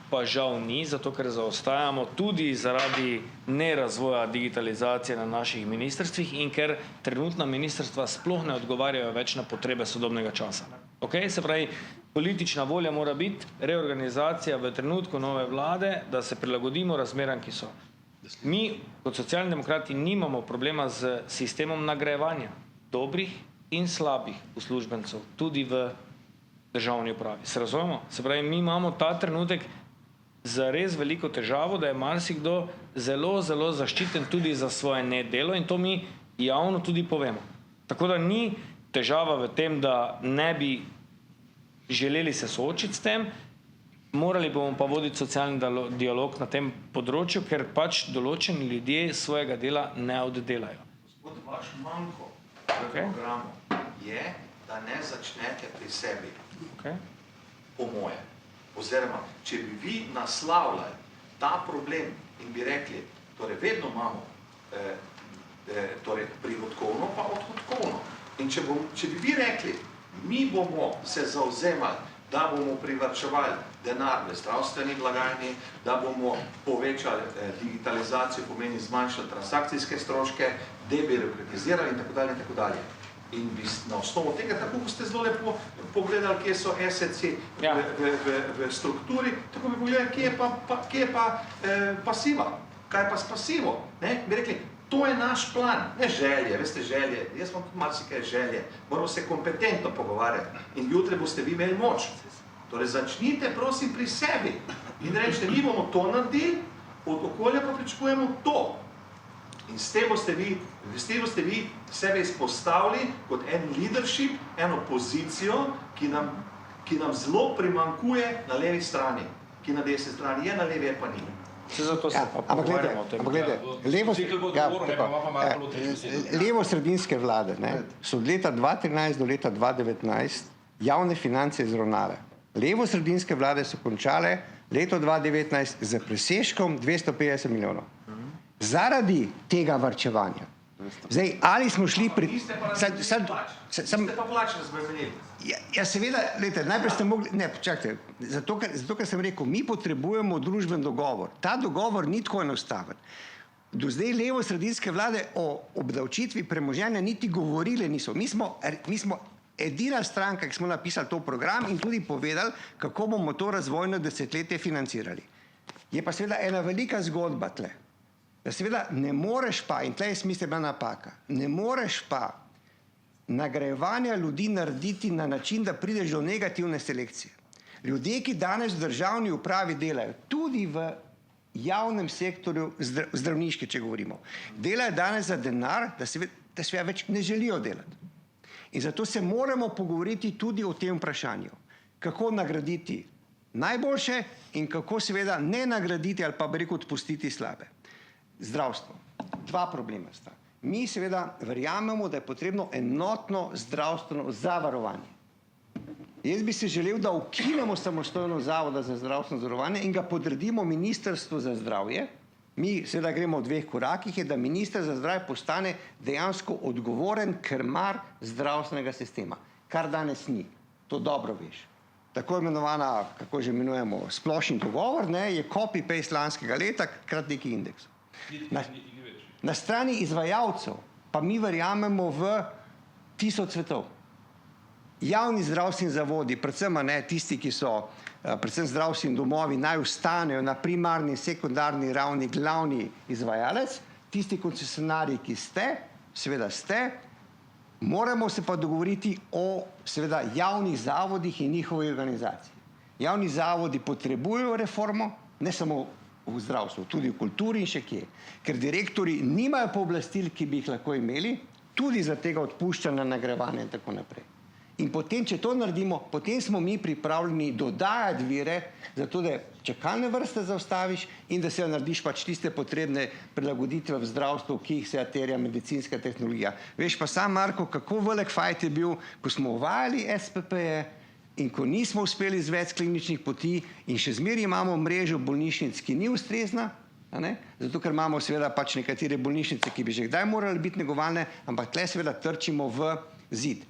pa žal ni, zato ker zaostajamo tudi zaradi nerazvoja digitalizacije na naših ministrstvih in ker trenutna ministrstva sploh ne odgovarjajo več na potrebe sodobnega časa. Okay? Se pravi, politična volja mora biti reorganizacija v trenutku nove vlade, da se prilagodimo razmeram, ki so. Mi kot socialni demokrati nimamo problema z sistemom nagrajevanja dobrih in slabih uslužbencev, tudi v državni upravi. Se razumemo? Se pravi, mi imamo ta trenutek za res veliko težavo, da je marsikdo zelo, zelo zaščiten tudi za svoje nedelo in to mi javno tudi povemo. Tako da ni težava v tem, da ne bi želeli se soočiti s tem, morali bomo pa voditi socialni dialog na tem področju, ker pač določeni ljudje svojega dela ne oddelajo. Gospod, vaš manko v programu je, da ne začnete pri sebi. Po moje. Oziroma, če bi vi naslavljali ta problem in bi rekli, torej vedno imamo torej prihodkovno pa odhodkovno. In če bi vi rekli, mi bomo se zavzemali, da bomo privarčevali denar v zdravstveni blagajni, da bomo povečali digitalizacijo, pomeni zmanjšali transakcijske stroške, debirokratizirali in tako dalje in tako dalje. In na osnovu tega, tako boste zelo lepo pogledali, kje so SEC v strukturi, tako bi pogledali, kje je pa pasiva, kaj pa s pasivo. Bi rekli, to je naš plan, ne želje, veste želje, jaz imam tudi marsikaj želje, moramo se kompetentno pogovarjati in jutri boste vi imeli moč. Torej začnite prosim pri sebi in rečete, mi bomo to naredili, od okolja pa pričakujemo to. In s tem boste vi sebe izpostavili kot en leadership, eno pozicijo, ki nam zelo primanjkuje na levi strani, ki na desni strani je, na levi je pa ni. Ampak gledajte, levo-sredinske vlade so od leta 2013 do leta 2019 javne finance izravnale. Levo-sredinske vlade so končale leto 2019 z presežkom 250 milijonov. Zaradi tega varčevanja Zdaj, ali smo šli pri... Niste pa plač razbremenili. Ja, seveda, gledajte, najprej ste mogli... Ne, počakajte, zato ker sem rekel, mi potrebujemo družben dogovor. Ta dogovor ni tako enostaven. Do zdaj levo-sredinske vlade o obdavčitvi premoženja niti govorile niso. Mi smo edina stranka, ki smo napisali to program in tudi povedali, kako bomo to razvojno desetletje financirali. Je pa seveda ena velika zgodba tle. Da seveda ne moreš pa, in tle je smisel bila napaka, ne moreš pa nagrajevanja ljudi narediti na način, da prideš do negativne selekcije. Ljudje, ki danes v državni upravi delajo, tudi v javnem sektorju, zdravniški, če govorimo, delajo danes za denar, da seveda več ne želijo delati. In zato se moramo pogovoriti tudi o tem vprašanju, kako nagraditi najboljše in kako seveda ne nagraditi ali pa bi rekel odpustiti slabe. Zdravstvo. Dva problema sta. Mi seveda verjamemo, da je potrebno enotno zdravstveno zavarovanje. Jaz bi si želel, da ukinemo samostojno Zavoda za zdravstveno zavarovanje in ga podredimo Ministrstvu za zdravje. Mi seveda gremo v dveh korakih, je, da minister za zdravje postane dejansko odgovoren krmar zdravstvenega sistema, kar danes ni. To dobro veš. Tako imenovana, kako že imenujemo, splošni dogovor, je copy-paste lanskega leta, krat neki indeks. Na strani izvajalcev pa mi verjamemo v 1000 svetov. Javni zdravstveni zavodi, predvsem tisti, ki so, predvsem zdravstveni domovi, naj ostanejo na primarni in sekundarni ravni glavni izvajalec, tisti koncesionarji, ki ste, seveda ste, moramo se pa dogovoriti o seveda javnih zavodih in njihovi organizaciji. Javni zavodi potrebujejo reformo, ne samo v zdravstvu, tudi v kulturi in še kje, ker direktori nimajo pooblastil, ki bi jih lahko imeli, tudi za tega odpuščanja, nagrajevanja in tako naprej. In potem, če to naredimo, potem smo mi pripravljeni dodajati vire, zato da čakalne vrste zaustaviš in da se narediš pač tiste potrebne prilagoditve v zdravstvu, ki jih se terja medicinska tehnologija. Veš pa sam, Marko, kako velik fajt je bil, ko smo uvajali SPP-je in ko nismo uspeli izvesti kliničnih poti in še zmeraj imamo mrežo bolnišnic, ki ni ustrezna, zato ker imamo seveda pač nekatere bolnišnice, ki bi že kdaj morali biti negovalne, ampak tle seveda trčimo v zid.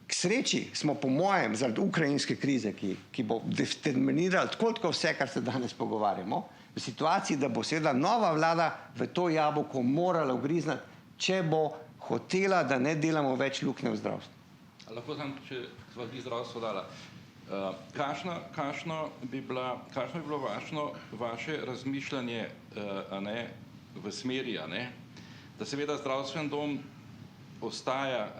K sreči smo po mojem, zaradi ukrajinske krize, ki bo determinirala tako vse, kar se danes pogovarjamo, v situaciji, da bo seveda nova vlada v to jabolko morala ugriznati, če bo hotela, da ne delamo več luknje v zdravstvu. Lahko sam, če sva ti zdravstvo dala. Kakšno bi bilo vaše razmišljanje v smeri, da seveda zdravstven dom obstaja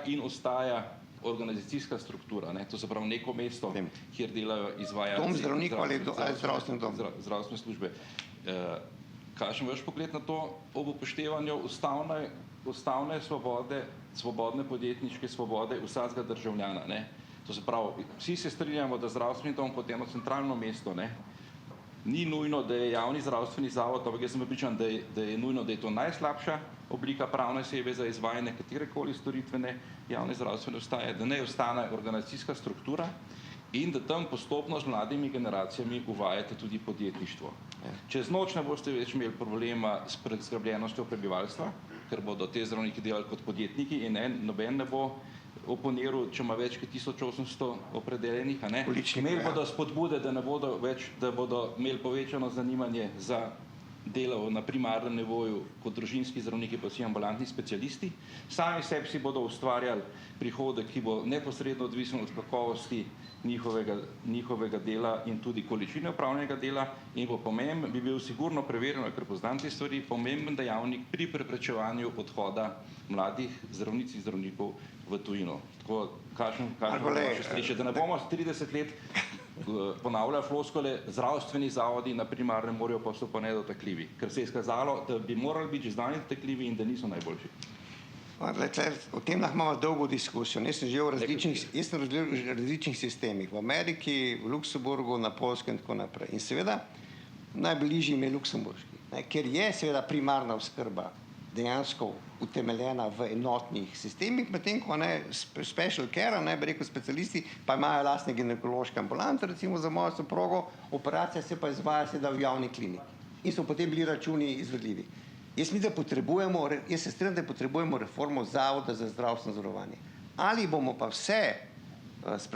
in ostaja organizacijska struktura, to se pravi neko mesto, kjer delajo izvajalci. Dom zdravnikov ali zdravstveni dom? Zdravstvene službe. Kakšen vaš pogled na to ob upoštevanju ustavne svobode, svobodne podjetniške svobode vsakega državljana? To se pravi, vsi se strinjamo, da zdravstveni dom kot eno centralno mesto, ni nujno, da je javni zdravstveni zavod, ampak jaz sem prepričan, da je nujno, da je to najslabša oblika pravne osebe za izvajanje katerekoli storitvene javne zdravstvene ustaje, da ne ostane organizacijska struktura in da tam postopno z mladimi generacijami uvajate tudi podjetništvo. Čez noč ne boste več imeli problema s preskrbljenostjo prebivalstva, ker bodo te zdravniki delali kot podjetniki in noben ne bo oponiral, če ima več kot 1800 opredeljenih, Imeli bodo spodbude, da bodo imeli povečano zanimanje za delo na primarnem nivoju kot družinski zdravniki pa vsi ambulantni specialisti. Sami sebi si bodo ustvarjali prihodek, ki bo neposredno odvisen od kakovosti njihovega dela in tudi količine opravljenega dela in bi bil sigurno preverjeno, ker poznam te stvari, pomemben dejavnik pri preprečevanju odhoda mladih zdravnic in zdravnikov v tujino. Tako, kakšno vaše stališče, da ne bomo 30 let ponavljali floskole, zdravstveni zavodi na primarnem morajo pa so pa nedotakljivi, ker se je izkazalo, da bi morali biti že zdaj dotakljivi in da niso najboljši. O tem lahko imamo dolgo diskusijo. Jaz sem živel v različnih sistemih, v Ameriki, v Luksemburgu, na Poljskem in tako naprej. In seveda najbližji mi je luksemburški, ker je seveda primarna oskrba dejansko utemeljena v enotnih sistemih, medtem ko special care, bi rekel specialisti, pa imajo lastne ginekološke ambulante, recimo za mojo soprogo, operacija se pa izvaja seveda v javni kliniki. In so potem bili računi izvedljivi. Jaz mislim, jaz se strinjam, da potrebujemo reformo Zavoda za zdravstveno zavarovanje. Ali bomo pa vse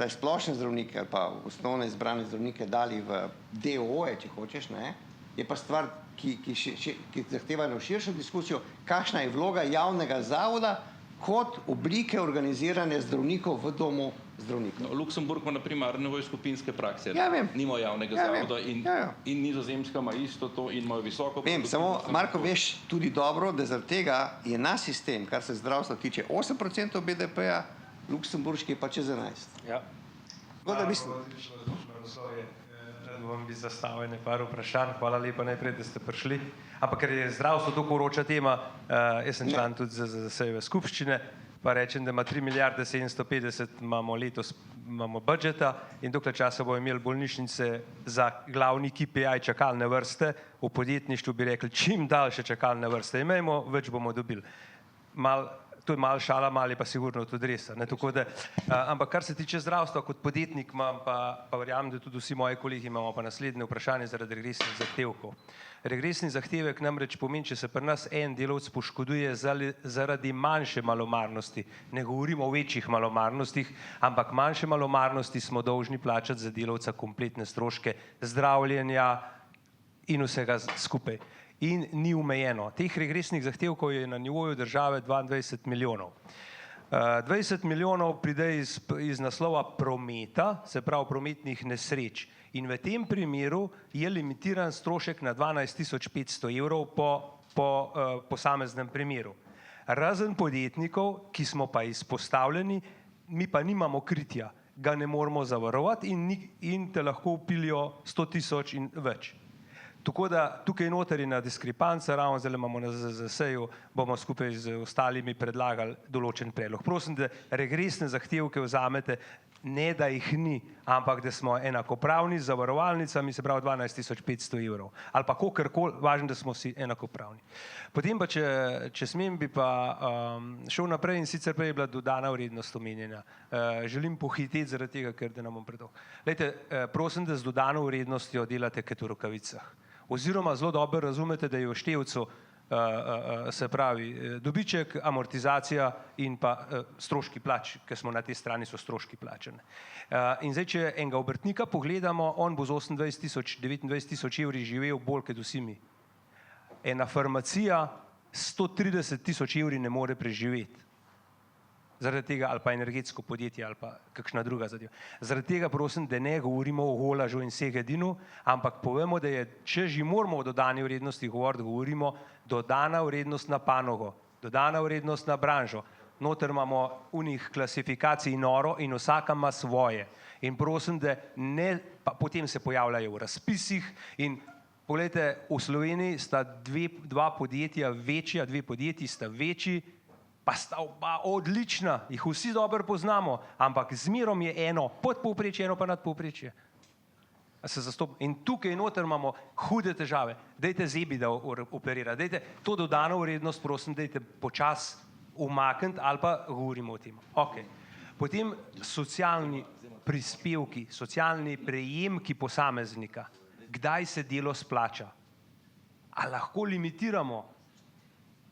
splošne zdravnike ali pa osnovne izbrane zdravnike dali v DOO-je, če hočeš, ne, je pa stvar, ki zahteva eno širšo diskusijo, kakšna je vloga javnega zavoda kot oblike organiziranja zdravnikov v domu zdravnikov. No, Luksemburg ima na primer nivoju skupinske prakse. Ja, vem. Nima javnega Ja, vem. zavoda in Nizozemska ima isto to in imajo visoko. Vem, samo Marko, veš tudi dobro, da zaradi tega je naš sistem, kar se zdravstva tiče, 8% BDP-ja, luksemburški pa čez 11. Ja. Tako da mislim. Vam bi zastavil nekaj vprašanj. Hvala lepa najprej, da ste prišli. Ampak ker je zdravstvo tako vroča tema, jaz sem član tudi ZZS-jeve skupščine, pa rečem, da ima 3 milijarde 750 imamo letos budžeta in dokler časa bomo imeli bolnišnice za glavni KPI čakalne vrste, v podjetništvu bi rekli, čim daljše čakalne vrste imejmo, več bomo dobili. To je malo šala, malo je pa sigurno tudi res. Ampak kar se tiče zdravstva, kot podjetnik imam pa verjamem, da tudi vsi moji kolegi imamo pa naslednje vprašanje zaradi regresnih zahtevkov. Regresni zahtevek namreč pomeni, če se pri nas en delavec poškoduje zaradi manjše malomarnosti, ne govorimo o večjih malomarnostih, ampak manjše malomarnosti smo dolžni plačati za delavca kompletne stroške zdravljenja in vsega skupaj. In ni omejeno. Teh regresnih zahtevkov je na nivoju države 22 milijonov. 20 milijonov pride iz naslova prometa, se pravi prometnih nesreč. In v tem primeru je limitiran strošek na 12.500 evrov po posameznem primeru. Razen podjetnikov, ki smo pa izpostavljeni, mi pa nimamo kritja, ga ne moremo zavarovati in te lahko upilijo 100.000 in več. Tako da tukaj noter je na diskrepanca, ravno zdaj imamo na ZZS-ju, bomo skupaj z ostalimi predlagali določen predlog. Prosim, da regresne zahtevke vzamete, ne da jih ni, ampak da smo enakopravni z zavarovalnicami, se pravi 12.500 evrov. Ali pa kakorkoli, važno, da smo si enakopravni. Potem pa, če smem, bi pa šel naprej in sicer prej je bila dodana vrednost omenjena. Želim pohiteti zaradi tega, ker da nam bom predolg. Glejte, prosim, da z dodano vrednostjo delate kot v rokavicah. Oziroma zelo dobro razumete, da je v števcu, se pravi, dobiček, amortizacija in pa stroški plač, ker smo na tej strani, so stroški plačane. In zdaj, če enega obrtnika pogledamo, on bo z 29.000 evri živel bolj kot vsi mi. Ena farmacija 130.000 evri ne more preživeti. Zaradi tega, ali pa energetsko podjetje, ali pa kakšna druga zadeva. Zaradi tega prosim, da ne govorimo o golažu in segedinu, ampak povemo, da je, če že moramo o dodani vrednosti govoriti, govorimo dodana vrednost na panogo, dodana vrednost na branžo. Noter imamo unih klasifikacij noro in vsaka ima svoje. In prosim, da ne, pa potem se pojavljajo v razpisih in poglejte, v Sloveniji sta dva podjetja večja, dve podjetji sta večji, pa sta oba odlična, jih vsi dobro poznamo, ampak zmerom je eno podpovprečje, eno pa nadpovprečje. In tukaj noter imamo hude težave. Dajte zebi, da operira. Dajte to dodano vrednost, prosim, dajte počas umakniti ali pa govorimo o tem. Okay. Potem socialni prispevki, socialni prejemki posameznika. Kdaj se delo splača? A lahko limitiramo,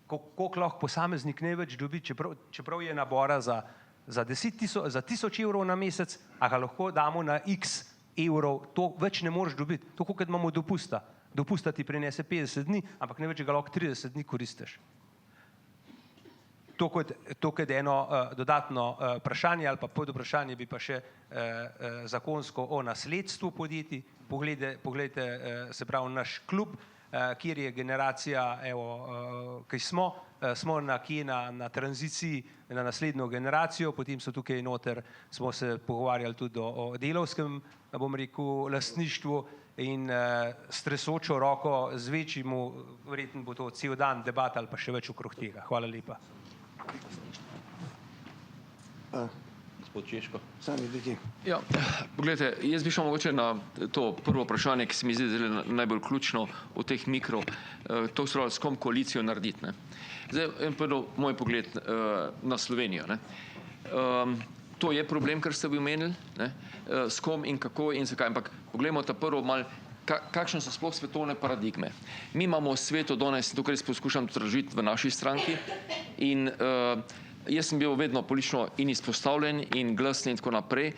koliko lahko posameznik največ dobi, čeprav je nabora za 1000 evrov na mesec, a ga lahko damo na x evrov, to več ne moreš dobiti. To, kot imamo dopusta. Dopusta ti prinese 50 dni, ampak največ ga lahko 30 dni koristiš. To kot eno dodatno vprašanje ali pa podvprašanje bi pa še zakonsko o nasledstvu podjetij. Poglejte, se pravi, naš klub, kjer je generacija, ki smo na tranziciji na naslednjo generacijo, potem so tukaj noter, smo se pogovarjali tudi o delavskem, bom rekel, lastništvu in s tresočo roko z večjemu, verjetno bo to cel dan debat ali pa še več okrog tega. Hvala lepa. Gospod Češko. Ja, poglejte, jaz bi šel mogoče na to prvo vprašanje, ki se mi zdi najbolj ključno v teh mikro, to se pravi, s kom koalicijo narediti. Ne. Zdaj, en prvo moj pogled na Slovenijo. Ne. To je problem, kar ste bi omenili, ne, s kom in kako in zakaj. Ampak poglejmo ta prvo malo kakšne so sploh svetovne paradigme. Mi imamo v svetu danes, to, kar jaz poskušam tražiti v naši stranki, in jaz sem bil vedno politično in izpostavljen in glasen in tako naprej.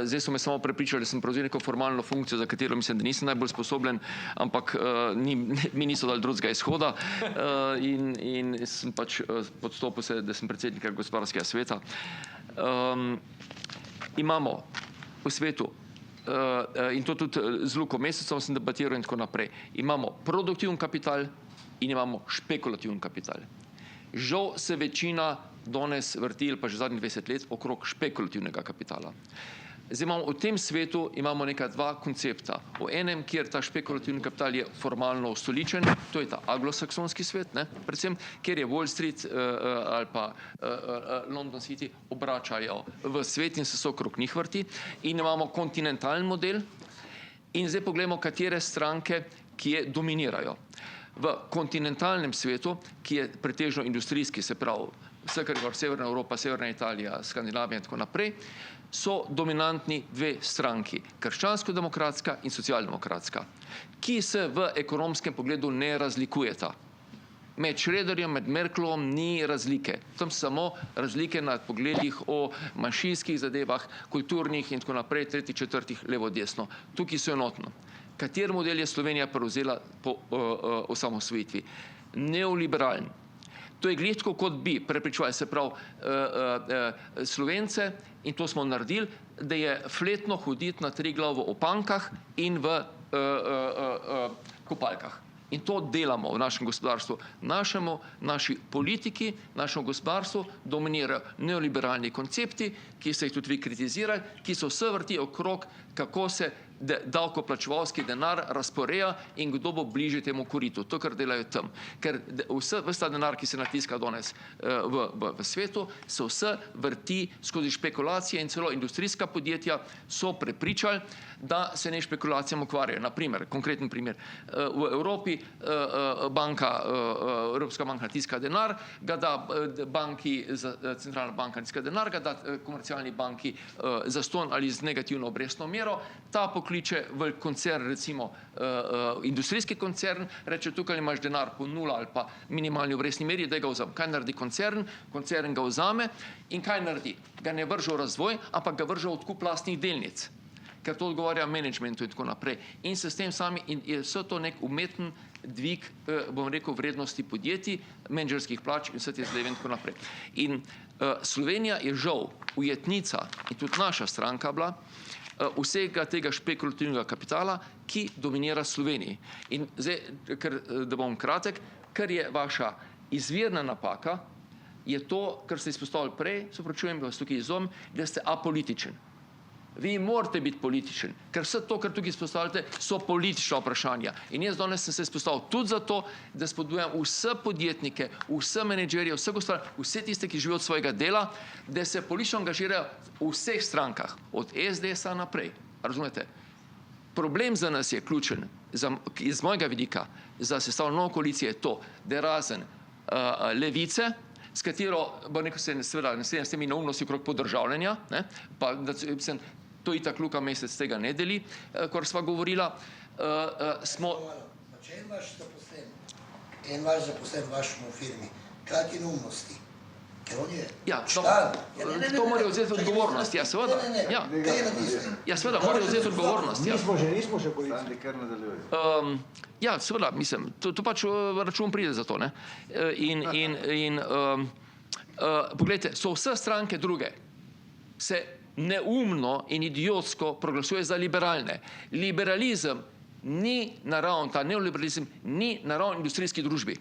Zdaj so me samo prepričali, da sem prevzel neko formalno funkcijo, za katero mislim, da nisem najbolj sposoben, ampak mi niso dali drugega izhoda in sem pač podstopil se, da sem predsednik gospodarskega sveta. Imamo v svetu, in to tudi z Luko Mesecom sem debatiral in tako naprej, imamo produktiven kapital in imamo špekulativen kapital. Žal se večina danes vrti, ali pa že zadnjih 20 let, okrog špekulativnega kapitala. Zdaj imamo v tem svetu imamo neka dva koncepta. V enem, kjer ta špekulativni kapital je formalno ustoličen, to je ta anglosaksonski svet, ne, predvsem, kjer je Wall Street ali pa London City obračajo v svet in se okrog njih vrti. In imamo kontinentalni model in zdaj pogledamo, katere stranke, ki dominirajo. V kontinentalnem svetu, ki je pretežno industrijski, se pravi vse, kar je Severna Evropa, Severna Italija, Skandinavija in tako naprej, so dominantni dve stranki, krščansko-demokratska in socialdemokratska, ki se v ekonomskem pogledu ne razlikujeta. Med Schröderjem, med Merkelom ni razlike. Tam samo razlike na pogledih o manjšinskih zadevah, kulturnih in tako naprej, tretjih, četrtih, levo, desno. Tukaj so enotno. Kater model je Slovenija prevzela po osamosvojitvi? Neoliberalen. To je glih tako, kot bi prepričevali, se pravi Slovence, in to smo naredili, da je fletno hoditi na Triglav v opankah in v kopalkah. In to delamo v našem gospodarstvu. Naši politiki, našemu gospodarstvu dominirajo neoliberalni koncepti, ki se jih tudi vi kritizirali, ki so vse vrti okrog, kako se davkoplačevalski denar razporeja in kdo bo bližje temu koritu. To, kar delajo tam. Ker ves ta denar, ki se natiska danes v svetu, se vse vrti skozi špekulacije in celo industrijska podjetja so prepričali, da se ne špekulacijam ukvarjajo. Naprimer, konkreten primer, v Evropi Evropska banka natiska denar, ga da banki, centralna banka natiska denar, ga da komercialni banki zastonj ali z negativno obrestno mero, ta pokliče v koncern, recimo industrijski koncern, reče, tukaj imaš denar po nula ali pa minimalni obrestni meri, da ga vzame. Kaj naredi koncern? Koncern ga vzame in kaj naredi? Ga ne vrže v razvoj, ampak ga vrže v odkup lastnih delnic, ker to odgovarja menedžmentu in tako naprej. In se s tem sami, in je vse to nek umeten dvig, bom rekel, vrednosti podjetij, menedžerskih plač in vse te zadeve in tako naprej. In Slovenija je žal ujetnica, in tudi naša stranka bila, vsega tega špekulativnega kapitala, ki dominira Sloveniji. In zdaj, da bom kratek, kar je vaša izvirna napaka, je to, kar ste izpostavili prej, se opravičujem, da vas tukaj izzovem, da ste apolitičen. Vi morate biti političen, ker vse to, kar tukaj izpostavljate, so politična vprašanja. In jaz danes sem se izpostavil tudi zato, da spodbujam vse podjetnike, vse menedžerje, vse tiste, ki živijo od svojega dela, da se politično angažirajo v vseh strankah, od SDS-a naprej. Razumete? Problem za nas je ključen, iz mojega vidika, za sestavljeno novo koalicijo je to, da razen Levice, s katero, bo rekel se, seveda, naslednja s temi neumnosti okrog podržavljanja, pa to itak Luka Mesec tega ne deli, kar sva govorila, smo... Če en vaš zaposlen v vašem firmi, kakšne neumnosti, ker on je član. To morajo vzeti odgovornost, ja, seveda. Ja, seveda, morajo vzeti odgovornost. Nismo še Sandi, kar nadaljuje. Ja, seveda, mislim, to pač račun pride za to, ne. In pogledajte, so vse stranke druge, se neumno in idiotsko proglasuje za liberalne. Liberalizem ni naravn, ta neoliberalizem ni naravn industrijski družbi.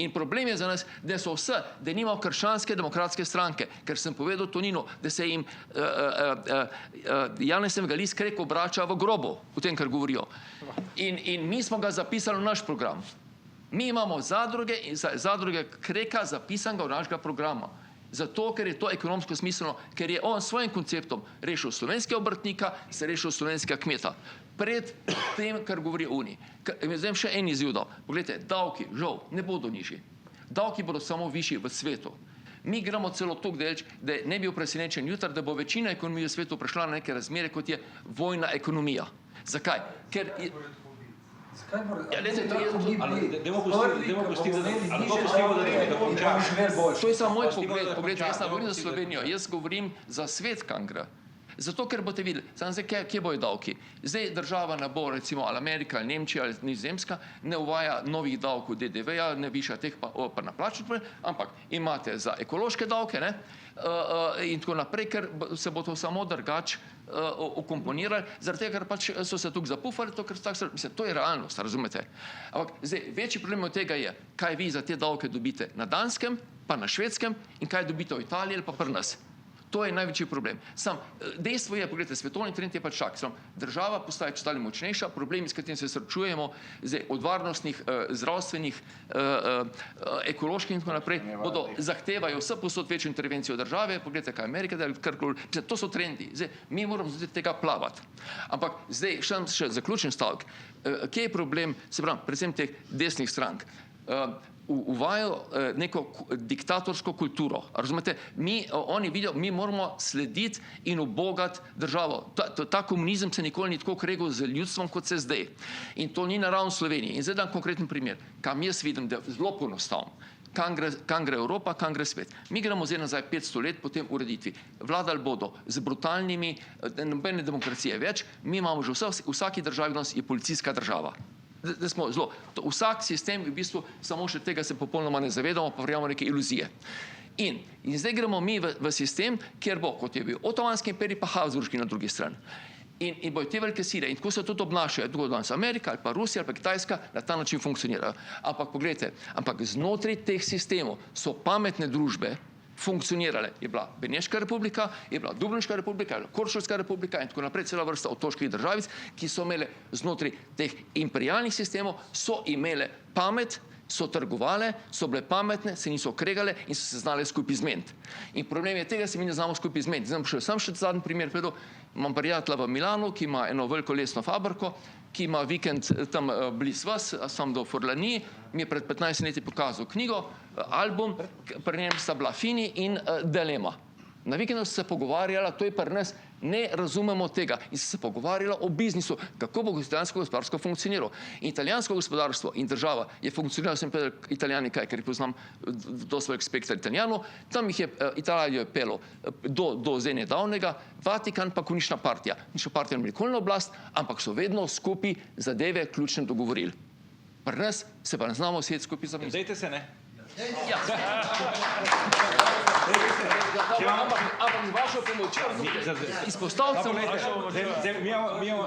In problem je za nas, da so vse, da nimamo krščanske demokratske stranke, ker sem povedal Toninu, da se jim Janez Evangelist Krek obrača v grobu, v tem, kar govorijo. In mi smo ga zapisali v naš program. Mi imamo zadruge Kreka zapisanega v našega programa. Zato, ker je to ekonomsko smiselno, ker je on s svojim konceptom rešil slovenskega obrtnika, se rešil slovenskega kmeta. Pred tem, kar govori Uni. Zdaj še en izziv dal. Poglejte, davki, žal, ne bodo nižji. Davki bodo samo višji v svetu. Mi gremo celo toliko daleč, da ne bi bil presenečen jutri, da bo večina ekonomije v svetu prešla na neke razmere, kot je vojna ekonomija. Zakaj? Ja, glejte, to je, to je samo moj pogled. Poglejte, jaz ne govorim za Slovenijo, jaz govorim za svet, kam gre. Zato, ker boste videli, samo zdaj, kje bojo davki. Zdaj država ne bo, recimo, ali Amerika, ali Nemčija, ali Nizozemska, ne uvaja novih davkov DDV-ja, ne viša teh pa na plačno, ampak imate za ekološke davke, ne, in tako naprej, ker se bo to samo drugače ukomponirali, zaradi tega, ker pač so se tukaj zapufali, to je realnost, razumete. Ampak zdaj, večji problem od tega je, kaj vi za te davke dobite na Danskem, pa na Švedskem in kaj dobite v Italiji ali pa pri nas. To je največji problem. Dejstvo je, pogledajte, svetovni trend je pač tak, država postaja čedalje močnejša, problemi, s katerimi se srečujemo, od varnostnih, zdravstvenih, ekoloških in tako naprej, zahtevajo vse posod večjo intervencijo države, pogledajte, kaj Amerika dela, karkoli, to so trendi. Zdaj, mi moramo zdaj tega plavati. Ampak zdaj, še zaključen stavek. Kje je problem, se pravi, predvsem teh desnih strank? Uvajajo neko diktatorsko kulturo. Razumete? Oni vidijo, mi moramo slediti in ubogati državo. Ta komunizem se nikoli ni tako kregal z ljudstvom, kot se zdaj. In to ni naravno v Sloveniji. In zdaj dam konkreten primer, kam jaz vidim, da zelo poenostavim. Kam gre Evropa, kam gre svet. Mi gremo zdaj nazaj 500 let po tem ureditvi. Vladali bodo z brutalnimi, nobene demokracije več, mi imamo že v vsaki državi danes je policijska država. Da smo zelo. Vsak sistem v bistvu samo še tega se popolnoma ne zavedamo, pa verjamemo neke iluzije. In zdaj gremo mi v sistem, kjer bo, kot je bil Otomanski imperij, pa Habsburški na drugi strani. In bojo te velike sile, in tako se tudi obnašajo, tako danes Amerika ali pa Rusija ali pa Kitajska, na ta način funkcionirajo. Ampak pogledajte, znotraj teh sistemov so pametne družbe funkcionirale. Je bila Beneška republika, je bila Dublinška republika, je bila Korčulska republika in tako naprej, cela vrsta otoških državic, ki so imele znotraj teh imperialnih sistemov, so imele pamet, so trgovale, so bile pametne, se niso kregale in so se znale skupaj zmeniti. In problem je tega, se mi ne znamo skupaj zmeniti. Sam še zadnji primer povedal, imam prijatelja v Milanu, ki ima eno veliko lesno fabriko, ki ima vikend tam blizu vas, sam do Forlaniji, mi je pred 15 leti pokazal knjigo, album, pri njem sta bila Fini in Dilema. Na vikendu so se pogovarjala, to je pri nas, ne razumemo tega, in so se pogovarjala o biznisu, kako bo italijansko gospodarstvo funkcioniralo. Italijansko gospodarstvo in država je funkcionirala, sem povedal Italijani kaj, ker poznam do svojeg spektra Italijanov, tam jih je Italijo pelo do zdaj nedavnega, Vatikan pa komunistična partija. Komunistična partija ni nikoli na oblast, ampak so vedno skupaj zadeve ključne dogovorili. Pri nas se pa ne znamo sedeti skupaj za mizo. Dajte se, ne? Ja. Ampak z vašo pomočjo izpostaviti samo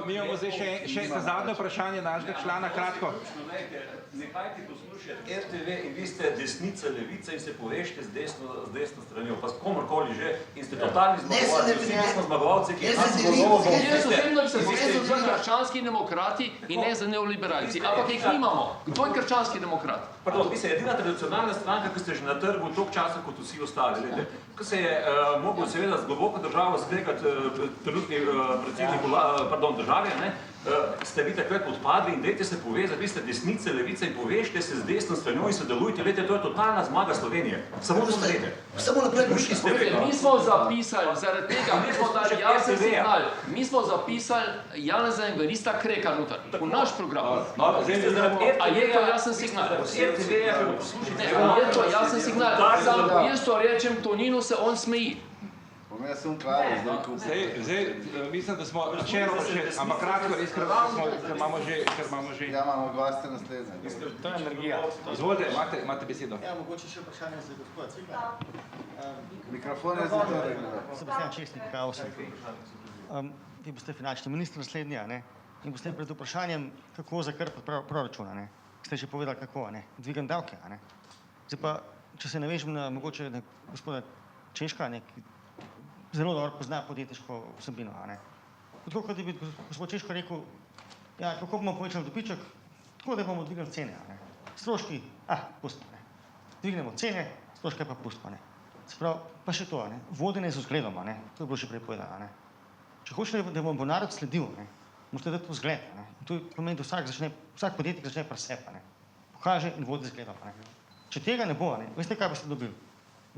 Mi imamo zdaj še zadnje vprašanje našega člana, kratko. Nehajte poslušati RTV in vi ste desnica, levica in se povežite z desno stranjo, pa s komorkoli že in ste totalni zmagovalci, vsi smo zmagovalci, ki nas zgodovo bomo. Jaz osebno bi se povezal z krščanski demokrati in ne z neoliberalci, ampak jih nimamo. Kdo je krščanski demokrat? Pardon, vi ste edina tradicionalna stranka, ki ste že na trgu toliko časa kot vsi ostali. Ko se je mogel seveda z globoko državo skregati trenutni predsednik države, ste vi takrat odpadli in dajte se povezati, vi ste desnice, levice in povežite se z desno stranjo in sodelujte, to je totalna zmaga Slovenije. Samo to sprejete. Samo naprej muški ste. Mi smo zapisali, zaradi tega, mi smo dali jasen signal, mi smo zapisali Janeza Evangelista Kreka noter, v naš program. A je to jasen signal? Je to jasen signal. Sam jaz to rečem, Toninu se on smeji. Jaz sem kvaril, Zdaj, mislim, da smo včeraj še, ampak kratko, res, ker imamo že... Ja, imamo goste naslednje. To je energija. Izvolite, imate besedo. Ja, mogoče še vprašanje za gospoda Cvikla. Mikrofon je za to. Sebastian Česnik, KO8. Vi boste finančni minister naslednji, ne? In boste pred vprašanjem, kako zakrpati proračuna, ne? Ste že povedali, kako, ne? Dvigam davke, ne? Zdaj pa, če se navežem na mogoče gospoda Češka, ne? Zelo dobro pozna podjetniško vsebino. Tako kot je bi gospod Češko rekel, ja, kako bomo povečali dobiček, tako da bomo dvignili cene. Stroški, pustimo. Dvignemo cene, stroške pa pustimo. Se pravi, pa še to, vodenje z vzgledom, to je bilo že prej povedano. Če hočete, da vam bo narod sledil, morate dati vzgled. To pomeni, da vsak podjetnik začne pri sebi. Pokaže in vodi z zgledom. Če tega ne bo, veste, kaj boste dobili?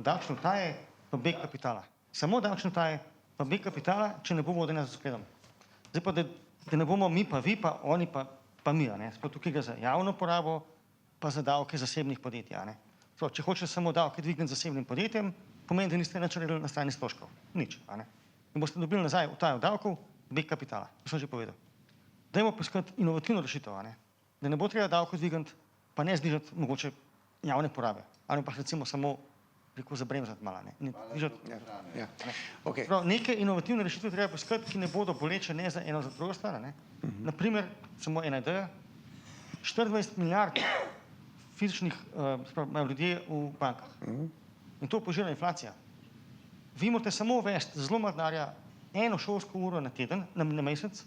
Davčne utaje pa beg kapitala. Samo davčne utaje, pa beg kapitala, če ne bo vodenja z zgledom. Zdaj pa, da ne bomo mi, pa vi, pa oni, pa pa mi, sploh tukaj gre za javno porabo, pa za davke zasebnih podjetij, Če hočeš samo davke dvigniti zasebnim podjetjem, pomeni, da niste nič naredili na strani stroškov. Nič, In boste dobili nazaj utajo davkov, beg kapitala. To sem že povedal. Dajmo poiskati inovativno rešitev, da ne bo treba davkov dvigati, pa ne znižati mogoče javne porabe, ali pa recimo samo zabremzati malo, Okay. Neke inovativne rešitve treba poiskati, ki ne bodo boleče ne za eno, za drugo stran, Naprimer, samo ena ideja, 24 milijard fizičnih imajo ljudje v bankah. In to požira inflacija. Vi morate samo uvesti zelo malo denarja, eno šolsko uro na teden, na mesec,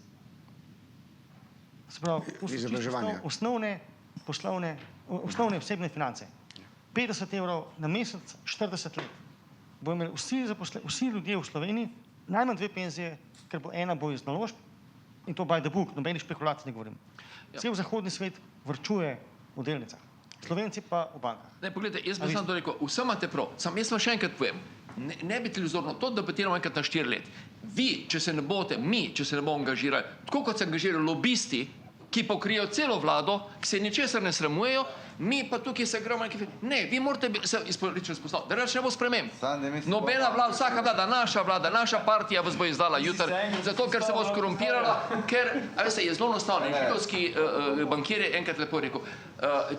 se pravi, to so čisto osnovne osebne finance. 50 evrov na mesec, 40 let. Bodo imeli vsi ljudje v Sloveniji najmanj 2 penzije, ker bo ena bo iz naložb in to by the book, nobenih špekulacij ne govorim. Cel zahodni svet varčuje v delnicah, Slovenci pa v bankah. Ne, poglejte, jaz bi samo to rekel, vse imate prav, samo jaz vam še enkrat povem, ne biti iluzorno, to debatiramo enkrat na 4 let. Vi, če se ne boste, če se ne bomo angažirali, tako kot se angažirajo lobisti, ki pokrijejo celo vlado, ki se ničesar ne sramujejo, mi pa tukaj se gremo nekaj... Ne, vi morate se izpolično izpostaviti, da ne bo sprememb. Nobena vlada, vsaka vlada, naša partija vas bo izdala jutri, zato ker se bo skorumpirala, ker, a veste, je zelo enostavno. Židovski bankir je enkrat lepo rekel,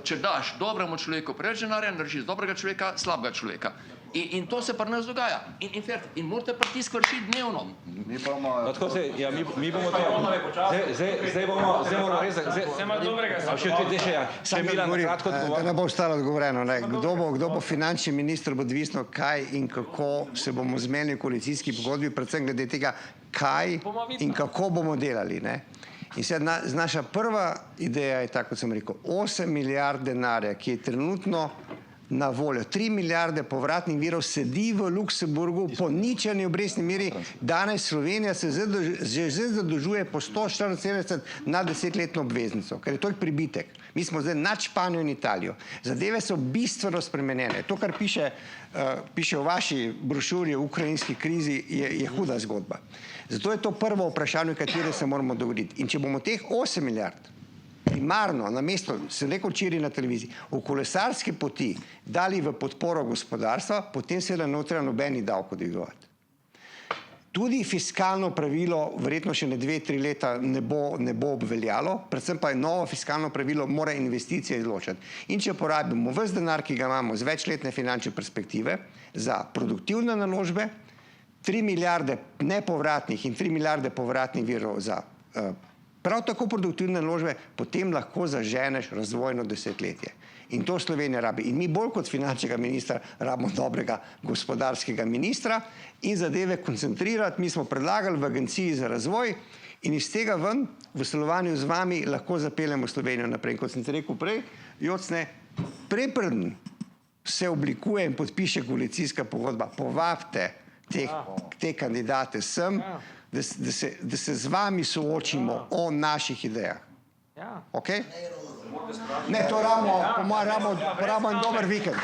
če daš dobremu človeku preveč denarja, narediš dobrega človeka, slabega človeka. In to se pri nas dogaja. In morate pritisk vršiti dnevno. Mi bomo to... Zdaj bomo res... Da ne bo ostalo odgovoreno. Kdo bo finančni minister, bo odvisno, kaj in kako se bomo zmenili v koalicijski pogodbi, predvsem glede tega, kaj in kako bomo delali. In naša prva ideja je, tako kot sem rekel, 8 milijard denarja, ki je trenutno na voljo. 3 milijarde povratnih virov sedi v Luksemburgu po ničelni obrestni meri. Danes Slovenija se že zadolžuje po 174 na 10-letno obveznico, ker je to pribitek. Mi smo zdaj nad Španijo in Italijo. Zadeve so bistveno spremenjene. To, kar piše v vaši brošuri o ukrajinski krizi, je huda zgodba. Zato je to prvo vprašanje, katere se moramo dogovoriti. In če bomo teh 8 milijard primarno, namesto, sem rekel včeraj na televiziji, v kolesarske poti dali v podporo gospodarstva, potem seveda ne treba nobenih davkov dvigovati. Tudi fiskalno pravilo, verjetno še ne 2-3 leta ne bo obveljalo, predvsem pa je novo fiskalno pravilo, mora investicije izločati. In če porabimo ves denar, ki ga imamo z večletne finančne perspektive, za produktivne naložbe, 3 milijarde nepovratnih in 3 milijarde povratnih virov za prav tako produktivne naložbe, potem lahko zaženeš razvojno desetletje. In to Slovenija rabi. In mi bolj kot finančnega ministra rabimo dobrega gospodarskega ministra in zadeve koncentrirati. Mi smo predlagali v Agenciji za razvoj in iz tega ven, v sodelovanju z vami, lahko zapeljemo Slovenijo naprej. In kot sem ti rekel prej, Jocne, preden se oblikuje in podpiše koalicijska pogodba, povabite te kandidate sem, da se z vami soočimo o naših idejah. Ok? Ne, to rabimo en dober vikend.